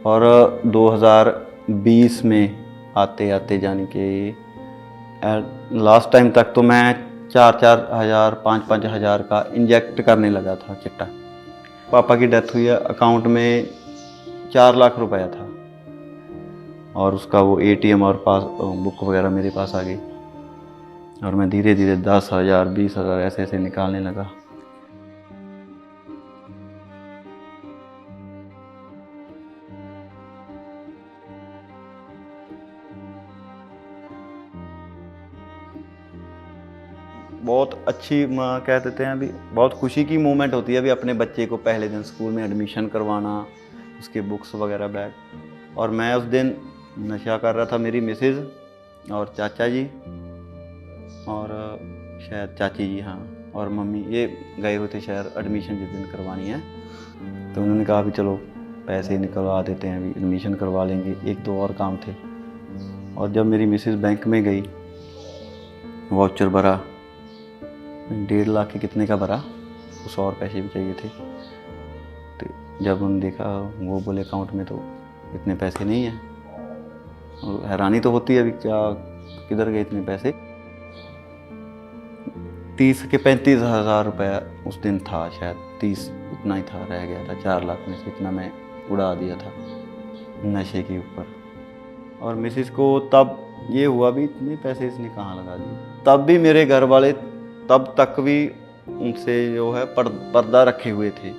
S1: और 2020 में आते आते जाने के लास्ट टाइम तक तो मैं 4-4 हज़ार 5-5 हज़ार का इंजेक्ट करने लगा था चिट्टा। पापा की डेथ हुई है, अकाउंट में 4 लाख रुपया था, और उसका वो ATM और पास बुक वगैरह मेरे पास आ गई, और मैं धीरे धीरे 10,000 20,000 ऐसे ऐसे निकालने लगा। बहुत अच्छी कह देते हैं अभी, बहुत खुशी की मोमेंट होती है अभी अपने बच्चे को पहले दिन स्कूल में एडमिशन करवाना, उसके बुक्स वगैरह बैग। और मैं उस दिन नशा कर रहा था, मेरी मिसेज़ और चाचा जी और शायद चाची जी, हाँ, और मम्मी, ये गए हुए थे शहर एडमिशन जिस दिन करवानी है। तो उन्होंने कहा भी चलो पैसे निकलवा देते हैं, अभी एडमिशन करवा लेंगे, 1-2 और काम थे। और जब मेरी मिसेज़ बैंक में गई, वाउचर भरा, 1.5 लाख के कितने का भरा, कुछ और पैसे भी चाहिए थे। तो जब उन्होंने देखा, वो बोले अकाउंट में तो इतने पैसे नहीं हैं, और हैरानी तो होती है अभी क्या किधर गए इतने पैसे। 30 के 35 हज़ार रुपया उस दिन था, शायद 30 इतना ही था, रह गया था 4 लाख में से, इतना मैं उड़ा दिया था नशे के ऊपर। और मिसिस को तब ये हुआ भी इतने पैसे इसने कहाँ लगा दिए। तब भी मेरे घर वाले तब तक भी उनसे जो है पर्दा रखे हुए थे,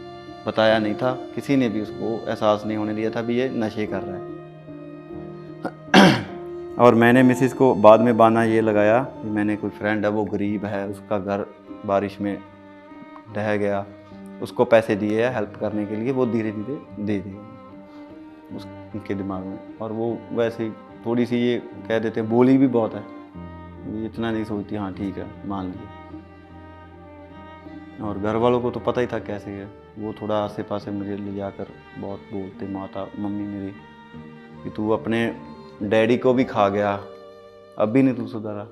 S1: बताया नहीं था, किसी ने भी उसको एहसास नहीं होने दिया था भी ये नशे कर रहा है। और मैंने मिसिस को बाद में बहाना ये लगाया कि मैंने कोई फ्रेंड है, वो गरीब है, उसका घर बारिश में ढह गया, उसको पैसे दिए हैं हेल्प करने के लिए, वो धीरे धीरे दे देगा उसके दिमाग में। और वो वैसे थोड़ी सी ये कह देते हैं, बोली भी बहुत है, ये इतना नहीं सोचती, हाँ ठीक है मान लिए। और घर वालों को तो पता ही था कैसे है, वो थोड़ा आसे पासे मुझे ले जाकर बहुत बोलते, माता मम्मी मेरी, कि तू अपने डैडी को भी खा गया, अब भी नहीं तू सुधरा।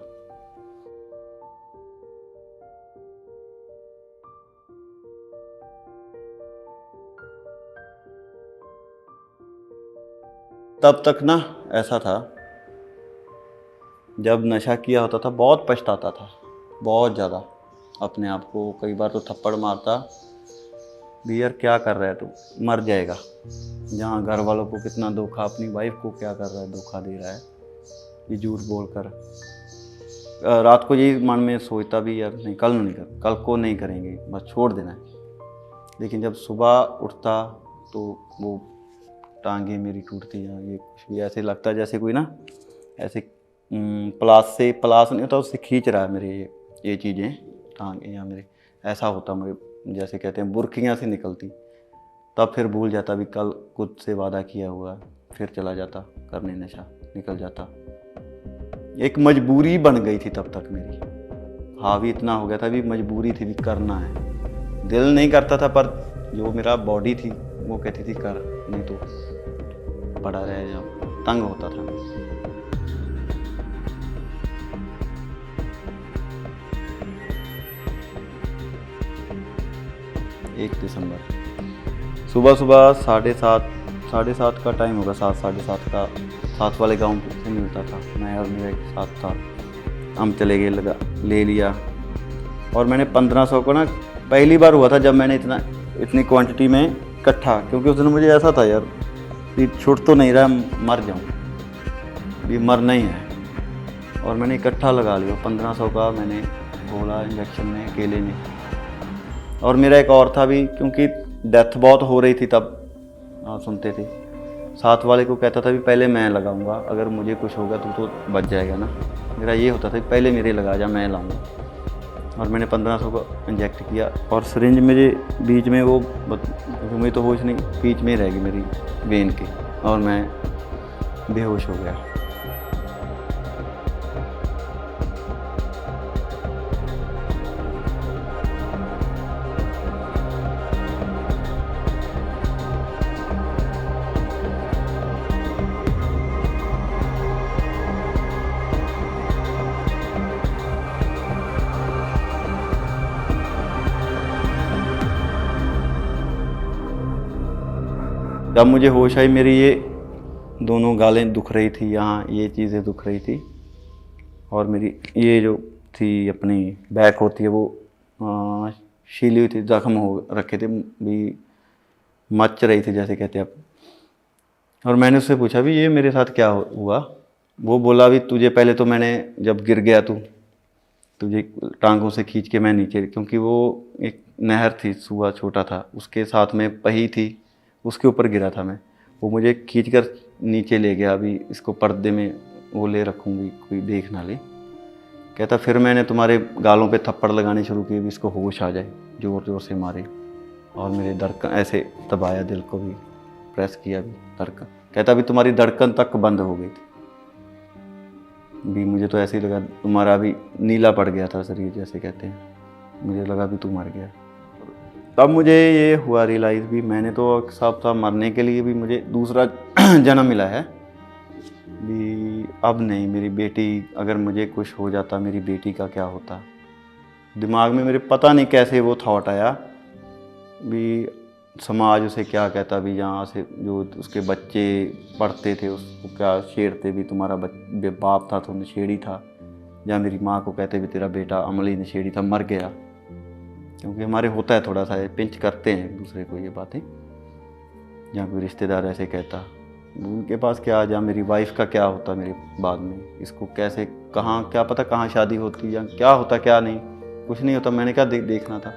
S1: तब तक ना ऐसा था, जब नशा किया होता था बहुत पछताता था, बहुत ज़्यादा अपने आप को। कई बार तो थप्पड़ मारता भी, यार क्या कर रहा है तू, मर जाएगा। जहाँ घर वालों को कितना धोखा, अपनी वाइफ को क्या कर रहा है, धोखा दे रहा है ये झूठ बोलकर। रात को यही मन में सोचता भी, यार नहीं कल नहीं कर, कल को नहीं करेंगे, बस छोड़ देना है। लेकिन जब सुबह उठता तो वो टांगे मेरी टूटती हैं, ये कुछ भी ऐसे लगता जैसे कोई ना ऐसे प्लास नहीं होता, उससे खींच रहा है मेरे ये चीज़ें, टांगे या मेरे, ऐसा होता मुझे, जैसे कहते हैं बुर्कियाँ से निकलती। तब फिर भूल जाता भी कल खुद से वादा किया हुआ, फिर चला जाता करने नशा, निकल जाता। एक मजबूरी बन गई थी तब तक मेरी, हावी इतना हो गया था भी, मजबूरी थी भी करना है। दिल नहीं करता था, पर जो मेरा बॉडी थी वो कहती थी कर, नहीं तो पड़ा रह जा, तंग होता था। 1 दिसंबर सुबह 7:30 का टाइम होगा, 7-7:30 का, 7 वाले गांव से मिलता था। मैं और मेरा एक साथ था, हम चले गए, लगा ले लिया। और मैंने 1500 को ना, पहली बार हुआ था जब मैंने इतनी क्वांटिटी में इकट्ठा, क्योंकि उस दिन मुझे ऐसा था यार कि छूट तो नहीं रहा, मर जाऊँ, भी मरना ही है। और मैंने इकट्ठा लगा लिया 1500 का, मैंने घोला इंजेक्शन में अकेले ने। और मेरा एक और था भी, क्योंकि डेथ बहुत हो रही थी तब, आप सुनते थे, साथ वाले को कहता था भी पहले मैं लगाऊंगा, अगर मुझे कुछ होगा तो बच जाएगा ना। मेरा ये होता था कि पहले मेरे लगा जा, मैं लाऊंगा। और मैंने 1500 को इंजेक्ट किया, और सिरिंज मेरे बीच में वो मुझे तो होश नहीं, बीच में रह गई मेरी वेन की, और मैं बेहोश हो गया। जब मुझे होश आई मेरी ये दोनों गालें दुख रही थी, यहाँ ये चीज़ें दुख रही थी, और मेरी ये जो थी अपनी बैक होती है वो शीली हुई थी, जख्म हो रखे थे भी, मच रही थी जैसे कहते हैं आप। और मैंने उससे पूछा भी ये मेरे साथ क्या हुआ। वो बोला भी तुझे पहले तो मैंने जब गिर गया तुझे टांगों से खींच के मैं नीचे, क्योंकि वो एक नहर थी, सुबह छोटा था, उसके साथ में पही थी, उसके ऊपर गिरा था मैं। वो मुझे खींच कर नीचे ले गया, अभी इसको पर्दे में वो ले रखूँगी, कोई देख ना ले। कहता फिर मैंने तुम्हारे गालों पे थप्पड़ लगाने शुरू किए भी इसको होश आ जाए, ज़ोर ज़ोर से मारे, और मेरे धड़कन ऐसे दबाया, दिल को भी प्रेस किया भी, धड़कन। कहता भी तुम्हारी धड़कन तक बंद हो गई थी भी, मुझे तो ऐसे ही लगा तुम्हारा भी नीला पड़ गया था शरीर जैसे कहते हैं, मुझे लगा भी तू मर गया। तब मुझे ये हुआ रियलाइज़ भी मैंने तो सब था मरने के लिए भी मुझे दूसरा जन्म मिला है भी। अब नहीं, मेरी बेटी, अगर मुझे कुछ हो जाता मेरी बेटी का क्या होता। दिमाग में मेरे पता नहीं कैसे वो थॉट आया भी, समाज उसे क्या कहता भी, यहाँ से जो उसके बच्चे पढ़ते थे उसको क्या छेड़ते भी, तुम्हारा बाप था तो नशेड़ी था, या मेरी माँ को कहते भी तेरा बेटा अमली नशेड़ी था, मर गया। क्योंकि हमारे होता है थोड़ा सा पिंच करते हैं एक दूसरे को ये बातें, या कोई रिश्तेदार ऐसे कहता, उनके पास क्या, या मेरी वाइफ का क्या होता मेरे बाद में, इसको कैसे कहाँ, क्या पता कहाँ शादी होती या क्या होता क्या नहीं, कुछ नहीं होता। मैंने कहा देखना था,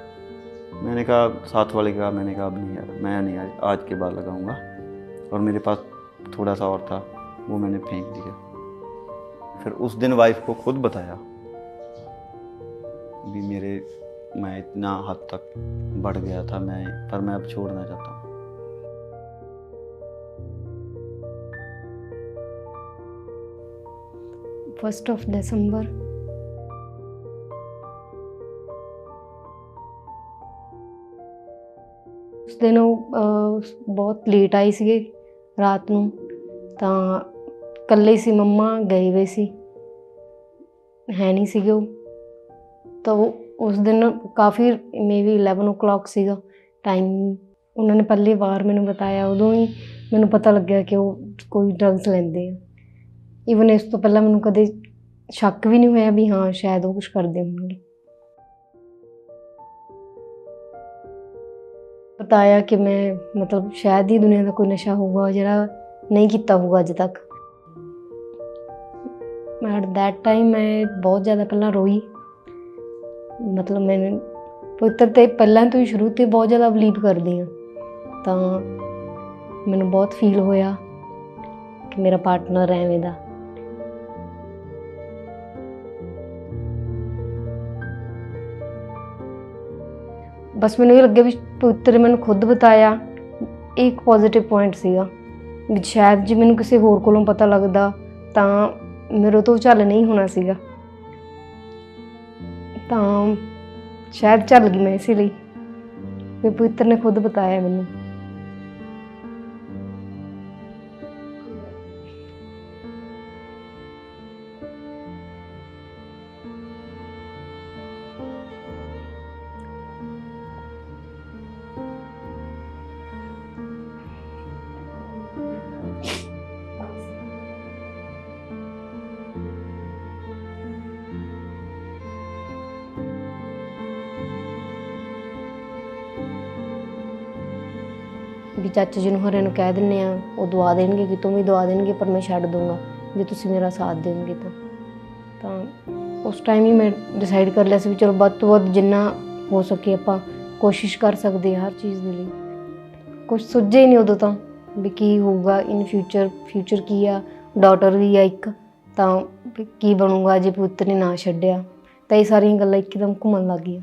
S1: मैंने कहा साथ वाले का, मैंने कहा अब नहीं यार, मैं नहीं आज के बाद लगाऊंगा। और मेरे पास थोड़ा सा और था, वो मैंने फेंक दिया। फिर उस दिन वाइफ को खुद बताया भी मैं इतना हद तक बढ़ गया था पर मैं अब छोड़ना चाहता हूँ।
S4: 1 दिसंबर ਉਸ ਦਿਨ ਉਹ ਬਹੁਤ ਲੇਟ ਆਈ ਸੀਗੇ ਰਾਤ ਨੂੰ, ਤਾਂ ਇਕੱਲੇ ਸੀ, ਮੰਮਾ ਗਏ ਹੋਏ ਸੀ, ਹੈ ਨਹੀਂ ਸੀਗੇ ਉਹ। ਤਾਂ ਉਹ ਉਸ ਦਿਨ ਕਾਫੀ ਮੇਬੀ 11 o'clock ਸੀਗਾ ਟਾਈਮ। ਉਹਨਾਂ ਨੇ ਪਹਿਲੀ ਵਾਰ ਮੈਨੂੰ ਬਤਾਇਆ, ਉਦੋਂ ਹੀ ਮੈਨੂੰ ਪਤਾ ਲੱਗਿਆ ਕਿ ਉਹ ਕੋਈ ਡਰੱਗਸ ਲੈਂਦੇ ਆ। ਈਵਨ ਇਸ ਤੋਂ ਪਹਿਲਾਂ ਮੈਨੂੰ ਕਦੇ ਸ਼ੱਕ ਵੀ ਨਹੀਂ ਹੋਇਆ ਵੀ ਹਾਂ ਸ਼ਾਇਦ ਉਹ ਕੁਛ ਕਰਦੇ ਹੋਣਗੇ। बताया कि मैं मतलब शायद ही दुनिया का कोई नशा होगा जरा नहीं किया होगा अज तक। एट दैट टाइम मैं बहुत ज़्यादा पहला रोई, मतलब मैंने पवित्र तो पहला तो ही शुरू तो बहुत ज़्यादा बिलीव करती हाँ, तो मैनू बहुत फील होया कि मेरा पार्टनर है एवें दा। बस मैंने ये लगे भी पवित्र मैंने खुद बताया, एक पॉजिटिव पॉइंट सीगा भी शायद जे मैनू किसी होर कोलों पता लगदा तां मेरे तो झल नहीं होना सीगा, तां शायद झल गई मैं इसीलिए भी पवित्र ने खुद बताया मैनू। भी चाचा जी हरे कह दिंने वो दवा देंगे कि तुम भी दवा देंगे, पर मैं छड्ड दूँगा जे तुसीं मेरा साथ देंगे। तो उस टाइम ही मैं डिसाइड कर लिया भी चलो वध तो वध जिन्ना हो सके आपां कोशिश कर सकते हर चीज़ के लिए। कुछ सुझे ही नहीं उदों तो भी की होगा इन फ्यूचर की आ, डॉटर भी आ एक, तो की बनूगा जे पुत्र ने ना छड्डिया। तो ये सारियां गल्लां एकदम घूमन लग गई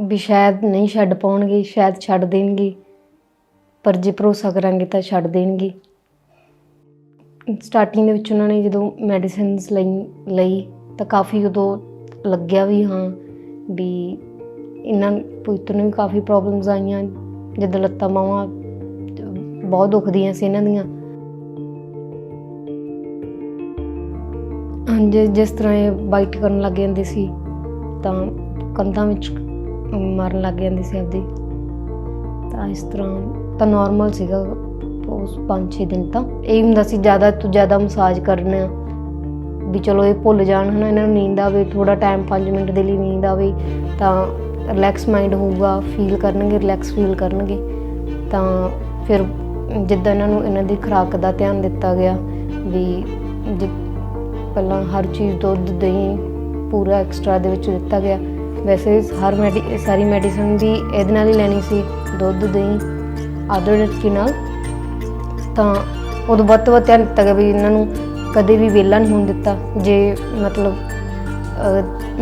S4: भी शायद नहीं छड्ड पाउणगे, शायद छड्ड देणगे, पर जे भरोसा करांगे तो छड्ड देणगे। स्टार्टिंग दे विच उन्हां ने जदों मैਡੀਸਿਨਸ ਲਈ तो काफ़ी उदों लग्या भी हाँ भी इन्हां पुत्र नूं भी काफ़ी प्रॉब्लम्स आईयां, जिद्दां लत्तां बाहां बहुत दुखदियां सी इन्हां दियां। जिस तरह ये बाइट करन लग जांदी सी तां कंधां विच मारन लग जांदी सी आपदी, तो इस तरह तो नॉर्मल सीगा ਉਸ 5-6 ਦਿਨ ਤਾਂ ਇਹ ਹੁੰਦਾ ਸੀ ਜ਼ਿਆਦਾ ਤੋਂ ਜ਼ਿਆਦਾ ਮਸਾਜ ਕਰਨਾ ਵੀ ਚਲੋ ਇਹ ਭੁੱਲ ਜਾਣ ਹਨਾ, ਇਹਨਾਂ ਨੂੰ ਨੀਂਦ ਆਵੇ, ਥੋੜਾ ਟਾਈਮ 5 ਮਿੰਟ ਦੇ ਲਈ ਨੀਂਦ ਆਵੇ ਤਾਂ ਰਿਲੈਕਸ ਮਾਈਂਡ ਹੋਊਗਾ, ਫੀਲ ਕਰਨਗੇ, ਰਿਲੈਕਸ ਫੀਲ ਕਰਨਗੇ। ਤਾਂ ਫਿਰ ਜਿੱਦਾਂ ਇਹਨਾਂ ਦੀ ਖੁਰਾਕ ਦਾ ਧਿਆਨ ਦਿੱਤਾ ਗਿਆ ਵੀ ਪਹਿਲਾਂ ਹਰ ਚੀਜ਼ ਦੁੱਧ ਦਹੀਂ ਪੂਰਾ ਐਕਸਟਰਾ ਦੇ ਵਿੱਚ ਦਿੱਤਾ ਗਿਆ। ਵੈਸੇ ਸਾਰੀ ਮੈਡੀਸਨ ਵੀ ਇਹਦੇ ਨਾਲ ਹੀ ਲੈਣੀ ਸੀ, ਦੁੱਧ ਦਹੀਂ ਅਦਰਕ ਨਾਲ। ਤਾਂ ਉਦੋਂ ਵੱਧ ਤੋਂ ਵੱਧ ਧਿਆਨ ਦਿੱਤਾ ਗਿਆ ਵੀ ਇਹਨਾਂ ਨੂੰ ਕਦੇ ਵੀ ਵਿਹਲਾ ਨਹੀਂ ਹੋਣ ਦਿੱਤਾ। ਜੇ ਮਤਲਬ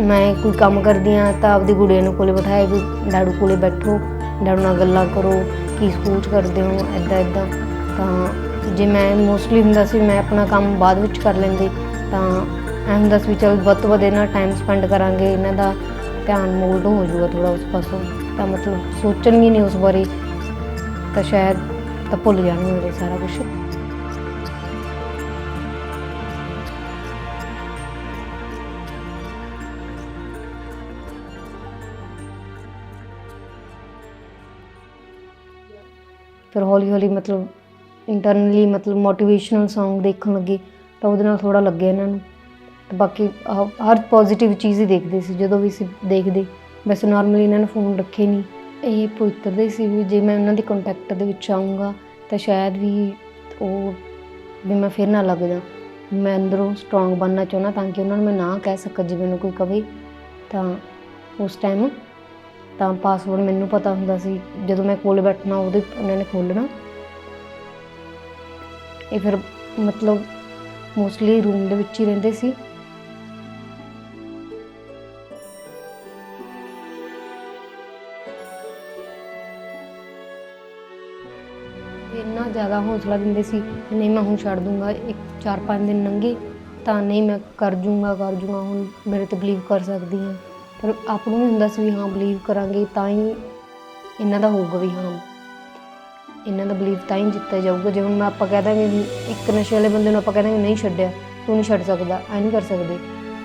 S4: ਮੈਂ ਕੋਈ ਕੰਮ ਕਰਦੀ ਹਾਂ ਤਾਂ ਆਪਦੀ ਗੁੜੀਆ ਨੂੰ ਕੋਲੇ ਬਿਠਾਇਆ ਵੀ ਡੈਡੂ ਕੋਲੇ ਬੈਠੋ, ਡੈਡੂ ਨਾਲ ਗੱਲਾਂ ਕਰੋ, ਕੀ ਸਕੂਲ 'ਚ ਕਰਦੇ ਹੋ, ਇੱਦਾਂ। ਤਾਂ ਜੇ ਮੈਂ ਮੋਸਟਲੀ ਹੁੰਦਾ ਸੀ ਮੈਂ ਆਪਣਾ ਕੰਮ ਬਾਅਦ ਵਿੱਚ ਕਰ ਲੈਂਦੀ, ਤਾਂ ਐਂ ਹੁੰਦਾ ਸੀ ਵੀ ਚਲ ਵੱਧ ਤੋਂ ਵੱਧ ਇਹਨਾਂ ਨਾਲ ਟਾਈਮ ਸਪੈਂਡ ਕਰਾਂਗੇ, ਇਹਨਾਂ ਦਾ ਧਿਆਨ ਮੋਲਡ ਹੋ ਜਾਊਗਾ ਥੋੜ੍ਹਾ ਉਸ ਪਾਸੋਂ, ਤਾਂ ਮਤਲਬ ਸੋਚਣਗੇ ਨਹੀਂ ਉਸ ਬਾਰੇ, ਤਾਂ ਸ਼ਾਇਦ ਤਾਂ ਭੁੱਲ ਜਾਣਗੇ ਮੇਰੇ ਸਾਰਾ ਕੁਛ। ਫਿਰ ਹੌਲੀ ਹੌਲੀ ਮਤਲਬ ਇੰਟਰਨਲੀ ਮਤਲਬ ਮੋਟੀਵੇਸ਼ਨਲ ਸੌਂਗ ਦੇਖਣ ਲੱਗੇ ਤਾਂ ਉਹਦੇ ਨਾਲ ਥੋੜ੍ਹਾ ਲੱਗਿਆ ਇਹਨਾਂ ਨੂੰ। ਤੇ ਬਾਕੀ ਹਰ ਪੋਜ਼ੀਟਿਵ ਚੀਜ਼ ਹੀ ਦੇਖਦੇ ਸੀ ਜਦੋਂ ਵੀ ਸੀ ਦੇਖਦੇ। ਵੈਸੇ ਨੋਰਮਲੀ ਇਹਨਾਂ ਨੇ ਫੋਨ ਰੱਖੇ ਨਹੀਂ, ਇਹ ਪੁੱਛਦੇ ਸੀ ਵੀ ਜੇ ਮੈਂ ਉਹਨਾਂ ਦੇ ਕੰਟੈਕਟ ਦੇ ਵਿੱਚ ਆਊਂਗਾ ਤਾਂ ਸ਼ਾਇਦ ਵੀ ਮੈਂ ਫਿਰ ਨਾ ਲੱਗ ਜਾ। ਮੈਂ ਅੰਦਰੋਂ ਸਟਰੋਂਗ ਬਣਨਾ ਚਾਹੁੰਦਾ ਤਾਂ ਕਿ ਉਹਨਾਂ ਨੂੰ ਮੈਂ ਨਾ ਕਹਿ ਸਕਾਂ ਜੇ ਮੈਨੂੰ ਕੋਈ ਕਵੇ। ਤਾਂ ਉਸ ਟਾਈਮ ਤਾਂ ਪਾਸਵਰਡ ਮੈਨੂੰ ਪਤਾ ਹੁੰਦਾ ਸੀ, ਜਦੋਂ ਮੈਂ ਕੋਲ ਬੈਠਣਾ ਉਹਦੇ ਉਹਨਾਂ ਨੇ ਖੋਲ੍ਹਣਾ। ਇਹ ਫਿਰ ਮਤਲਬ ਮੋਸਟਲੀ ਰੂਮ ਦੇ ਵਿੱਚ ਹੀ ਰਹਿੰਦੇ ਸੀ। ਇੰਨਾ ਜ਼ਿਆਦਾ ਹੌਸਲਾ ਦਿੰਦੇ ਸੀ, ਨਹੀਂ ਮੈਂ ਹੁਣ ਛੱਡ ਦੂੰਗਾ, 4-5 ਦਿਨ ਲੰਘੇ ਤਾਂ ਨਹੀਂ ਮੈਂ ਕਰ ਜੂੰਗਾ ਹੁਣ ਮੇਰੇ 'ਤੇ ਬਿਲੀਵ ਕਰ ਸਕਦੀ ਹਾਂ। ਪਰ ਆਪ ਨੂੰ ਵੀ ਹੁੰਦਾ ਸੀ ਵੀ ਹਾਂ ਬਿਲੀਵ ਕਰਾਂਗੇ ਤਾਂ ਹੀ ਇਹਨਾਂ ਦਾ ਹੋਊਗਾ, ਵੀ ਹਾਂ ਇਹਨਾਂ ਦਾ ਬਿਲੀਵ ਤਾਂ ਹੀ ਜਿੱਤਿਆ ਜਾਊਗਾ। ਜੇ ਹੁਣ ਆਪਾਂ ਕਹਿ ਦਾਂਗੇ ਇੱਕ ਨਸ਼ੇ ਵਾਲੇ ਬੰਦੇ ਨੂੰ ਆਪਾਂ ਕਹਿ ਦਾਂਗੇ ਨਹੀਂ ਛੱਡਿਆ, ਤੂੰ ਨਹੀਂ ਛੱਡ ਸਕਦਾ, ਐਂ ਨਹੀਂ ਕਰ ਸਕਦੇ,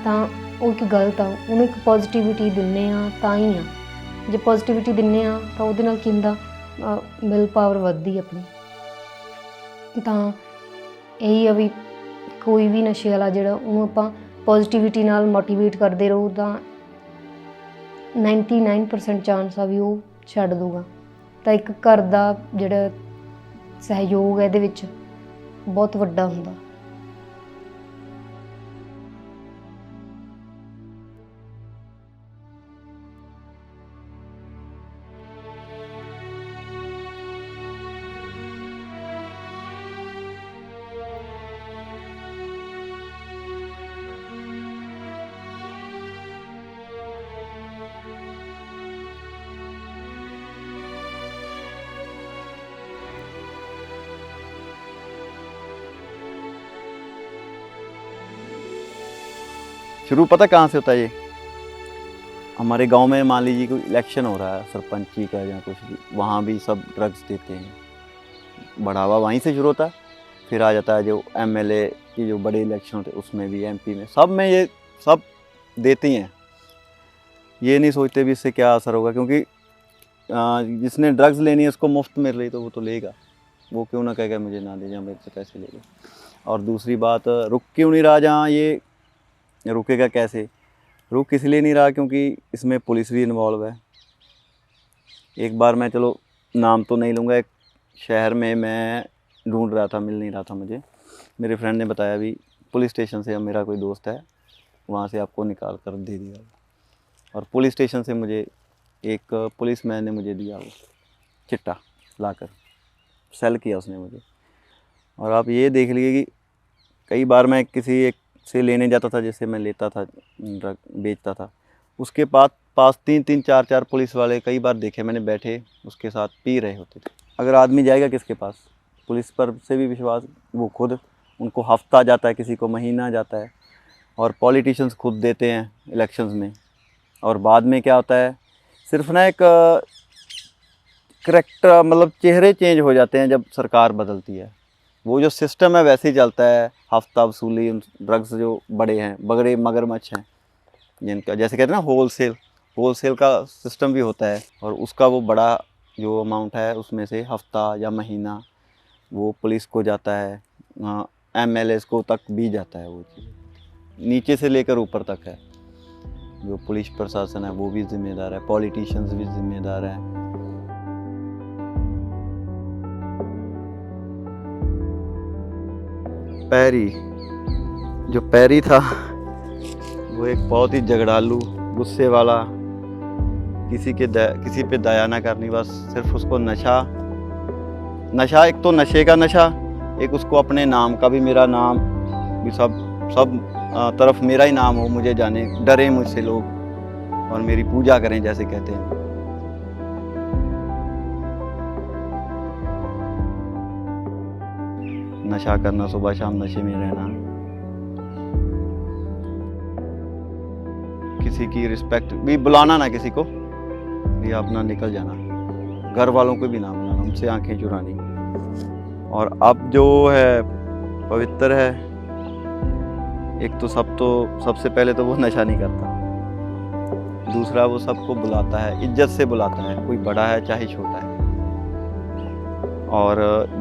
S4: ਤਾਂ ਉਹ ਇੱਕ ਗਲਤ ਆ। ਉਹਨੂੰ ਇੱਕ ਪੋਜ਼ੀਟਿਵਿਟੀ ਦਿੰਦੇ ਹਾਂ ਤਾਂ ਹੀ ਆ। ਜੇ ਪੋਜ਼ੀਟਿਵਿਟੀ ਦਿੰਦੇ ਹਾਂ ਤਾਂ ਉਹਦੇ ਨਾਲ ਕੀ ਹੁੰਦਾ, ਵਿਲ ਪਾਵਰ ਵੱਧਦੀ ਆਪਣੀ। ਤਾਂ ਇਹੀ ਆ ਵੀ ਕੋਈ ਵੀ ਨਸ਼ੇ ਵਾਲਾ ਜਿਹੜਾ ਉਹਨੂੰ ਆਪਾਂ ਪੋਜ਼ੀਟਿਵਿਟੀ ਨਾਲ ਮੋਟੀਵੇਟ ਕਰਦੇ ਰਹੋ ਤਾਂ 99% ਚਾਂਸ ਆ ਵੀ ਉਹ ਛੱਡ ਦੂਗਾ। ਤਾਂ ਇੱਕ ਘਰ ਦਾ ਜਿਹੜਾ ਸਹਿਯੋਗ ਹੈ ਇਹਦੇ ਵਿੱਚ ਬਹੁਤ ਵੱਡਾ ਹੁੰਦਾ।
S1: शुरू पता कहाँ से होता है ये? हमारे गांव में मान लीजिए कोई इलेक्शन हो रहा है सरपंची का या कुछ भी, वहाँ भी सब ड्रग्स देते हैं, बढ़ावा वहीं से शुरू होता है। फिर आ जाता है जो एमएलए की जो बड़े इलेक्शन होते हैं उसमें भी, एमपी में, सब में ये सब देती हैं। ये नहीं सोचते भी इससे क्या असर होगा, क्योंकि जिसने ड्रग्स लेनी है उसको मुफ्त मिल रही तो वो तो लेगा, वो क्यों ना कहेगा मुझे ना दे जाए, मेरे से पैसे लेगा। और दूसरी बात, रुक क्यों नहीं रहा जहाँ ये रुकेगा कैसे? रुक इसलिए नहीं रहा क्योंकि इसमें पुलिस भी इन्वॉल्व है। एक बार मैं, चलो नाम तो नहीं लूँगा, एक शहर में मैं ढूंढ रहा था, मिल नहीं रहा था मुझे, मेरे फ्रेंड ने बताया भी पुलिस स्टेशन से, अब मेरा कोई दोस्त है वहाँ से आपको निकाल कर दे दिया। और पुलिस स्टेशन से मुझे एक पुलिसमैन ने मुझे दिया वो चिट्टा लाकर, सेल किया उसने मुझे। और आप ये देख लीजिए कि कई बार मैं किसी एक से लेने जाता था, जैसे मैं लेता था ड्रग बेचता था, उसके पास 3-3 4-4 पुलिस वाले कई बार देखे मैंने बैठे उसके साथ पी रहे होते थे। अगर आदमी जाएगा किसके पास? पुलिस पर से भी विश्वास, वो खुद, उनको हफ्ता जाता है, किसी को महीना जाता है, और पॉलिटिशियंस खुद देते हैं इलेक्शंस में। और बाद में क्या होता है, सिर्फ ना एक करैक्टर, मतलब चेहरे चेंज हो जाते हैं जब सरकार बदलती है। वो जो सिस्टम है वैसे ही चलता है, हफ्ता वसूली, ड्रग्स जो बड़े हैं, बड़े मगरमच्छ हैं जिनका, जैसे कहते हैं ना होलसेल का सिस्टम भी होता है, और उसका वो बड़ा जो अमाउंट है उसमें से हफ्ता या महीना वो पुलिस को जाता है, MLAs को तक भी जाता है वो चीज़, नीचे से लेकर ऊपर तक है। जो पुलिस प्रशासन है वो भी जिम्मेदार है, पॉलिटिशियंस भी जिम्मेदार हैं। पैरी, जो पैरी था वो एक बहुत ही झगड़ालू, गुस्से वाला, किसी पे दया ना करनी, बस सिर्फ उसको नशा, एक तो नशे का नशा, एक उसको अपने नाम का भी, मेरा नाम भी सब तरफ मेरा ही नाम हो, मुझे जाने, डरे मुझसे लोग और मेरी पूजा करें जैसे कहते हैं। नशा करना, सुबह शाम नशे में रहना, किसी की रिस्पेक्ट भी, बुलाना ना किसी को, ये अपना निकल जाना, घर वालों को भी ना बुलाना, उनसे आंखें चुरानी। और अब जो है पवित्र है, एक तो सबसे पहले तो वो नशा नहीं करता, दूसरा वो सबको बुलाता है, इज्जत से बुलाता है, कोई बड़ा है चाहे छोटा है। और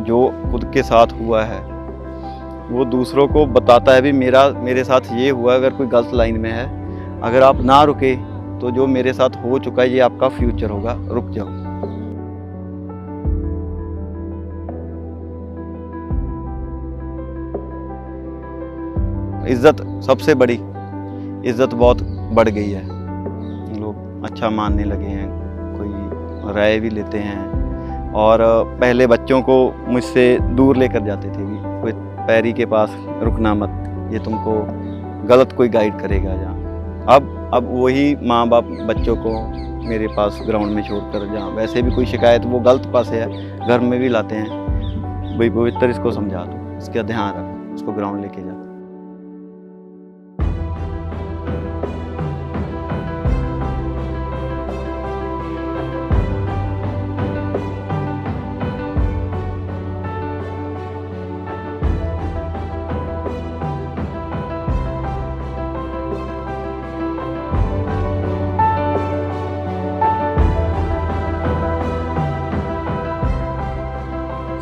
S1: जो खुद के साथ हुआ है वो दूसरों को बताता है भी, मेरे साथ ये हुआ, अगर कोई गलत लाइन में है, अगर आप ना रुके तो जो मेरे साथ हो चुका है ये आपका फ्यूचर होगा, रुक जाओ। इज्जत सबसे बड़ी, इज्जत बहुत बढ़ गई है, लोग अच्छा मानने लगे हैं, कोई राय भी लेते हैं। और पहले बच्चों को मुझसे दूर लेकर जाते थे भी, कोई पैरी के पास रुकना मत, ये तुमको गलत कोई गाइड करेगा। जहाँ अब वही माँ बाप बच्चों को मेरे पास ग्राउंड में छोड़कर, जहाँ वैसे भी कोई शिकायत वो गलत पास है घर में भी लाते हैं, भाई पवित्र इसको समझा दो, इसका ध्यान रख, इसको ग्राउंड लेके जा।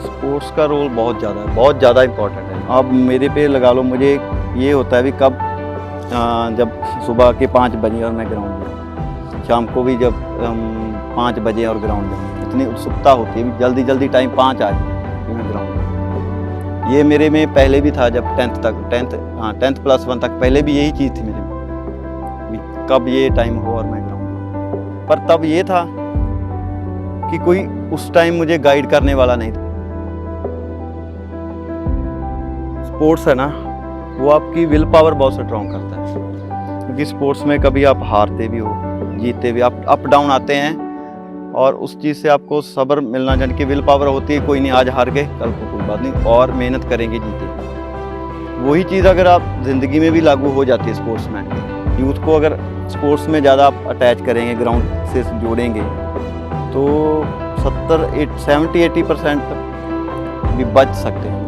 S1: स्पोर्ट्स का रोल बहुत ज़्यादा इम्पोर्टेंट है। अब मेरे पे लगा लो, मुझे ये होता है भी कब जब सुबह के 5 बजे और मैं ग्राउंड जाऊँ, शाम को भी जब 5 बजे और ग्राउंड जाऊँ, इतनी उत्सुकता होती है जल्दी जल्दी टाइम 5 आए कि मैं ग्राउंड जाऊँ। ये मेरे में पहले भी था, जब 10th+1 तक पहले भी यही चीज़ थी मेरे में, कब ये टाइम हो और मैं ग्राउंड जाऊँ। पर तब ये था कि कोई उस टाइम मुझे गाइड करने वाला नहीं था। स्पोर्ट्स है ना, वो आपकी विल पावर बहुत स्ट्रॉन्ग करता है, क्योंकि स्पोर्ट्स में कभी आप हारते भी हो, जीतते भी, आप अप डाउन आते हैं, और उस चीज़ से आपको सब्र मिलना, यानी कि विल पावर होती है, कोई नहीं आज हार गए कल को कोई बात नहीं, और मेहनत करेंगे जीतेंगे। वही चीज़ अगर आप ज़िंदगी में भी लागू हो जाती है स्पोर्ट्स में। यूथ को अगर स्पोर्ट्स में ज़्यादा आप अटैच करेंगे, ग्राउंड से जोड़ेंगे, तो 70-80% भी बच सकते हैं।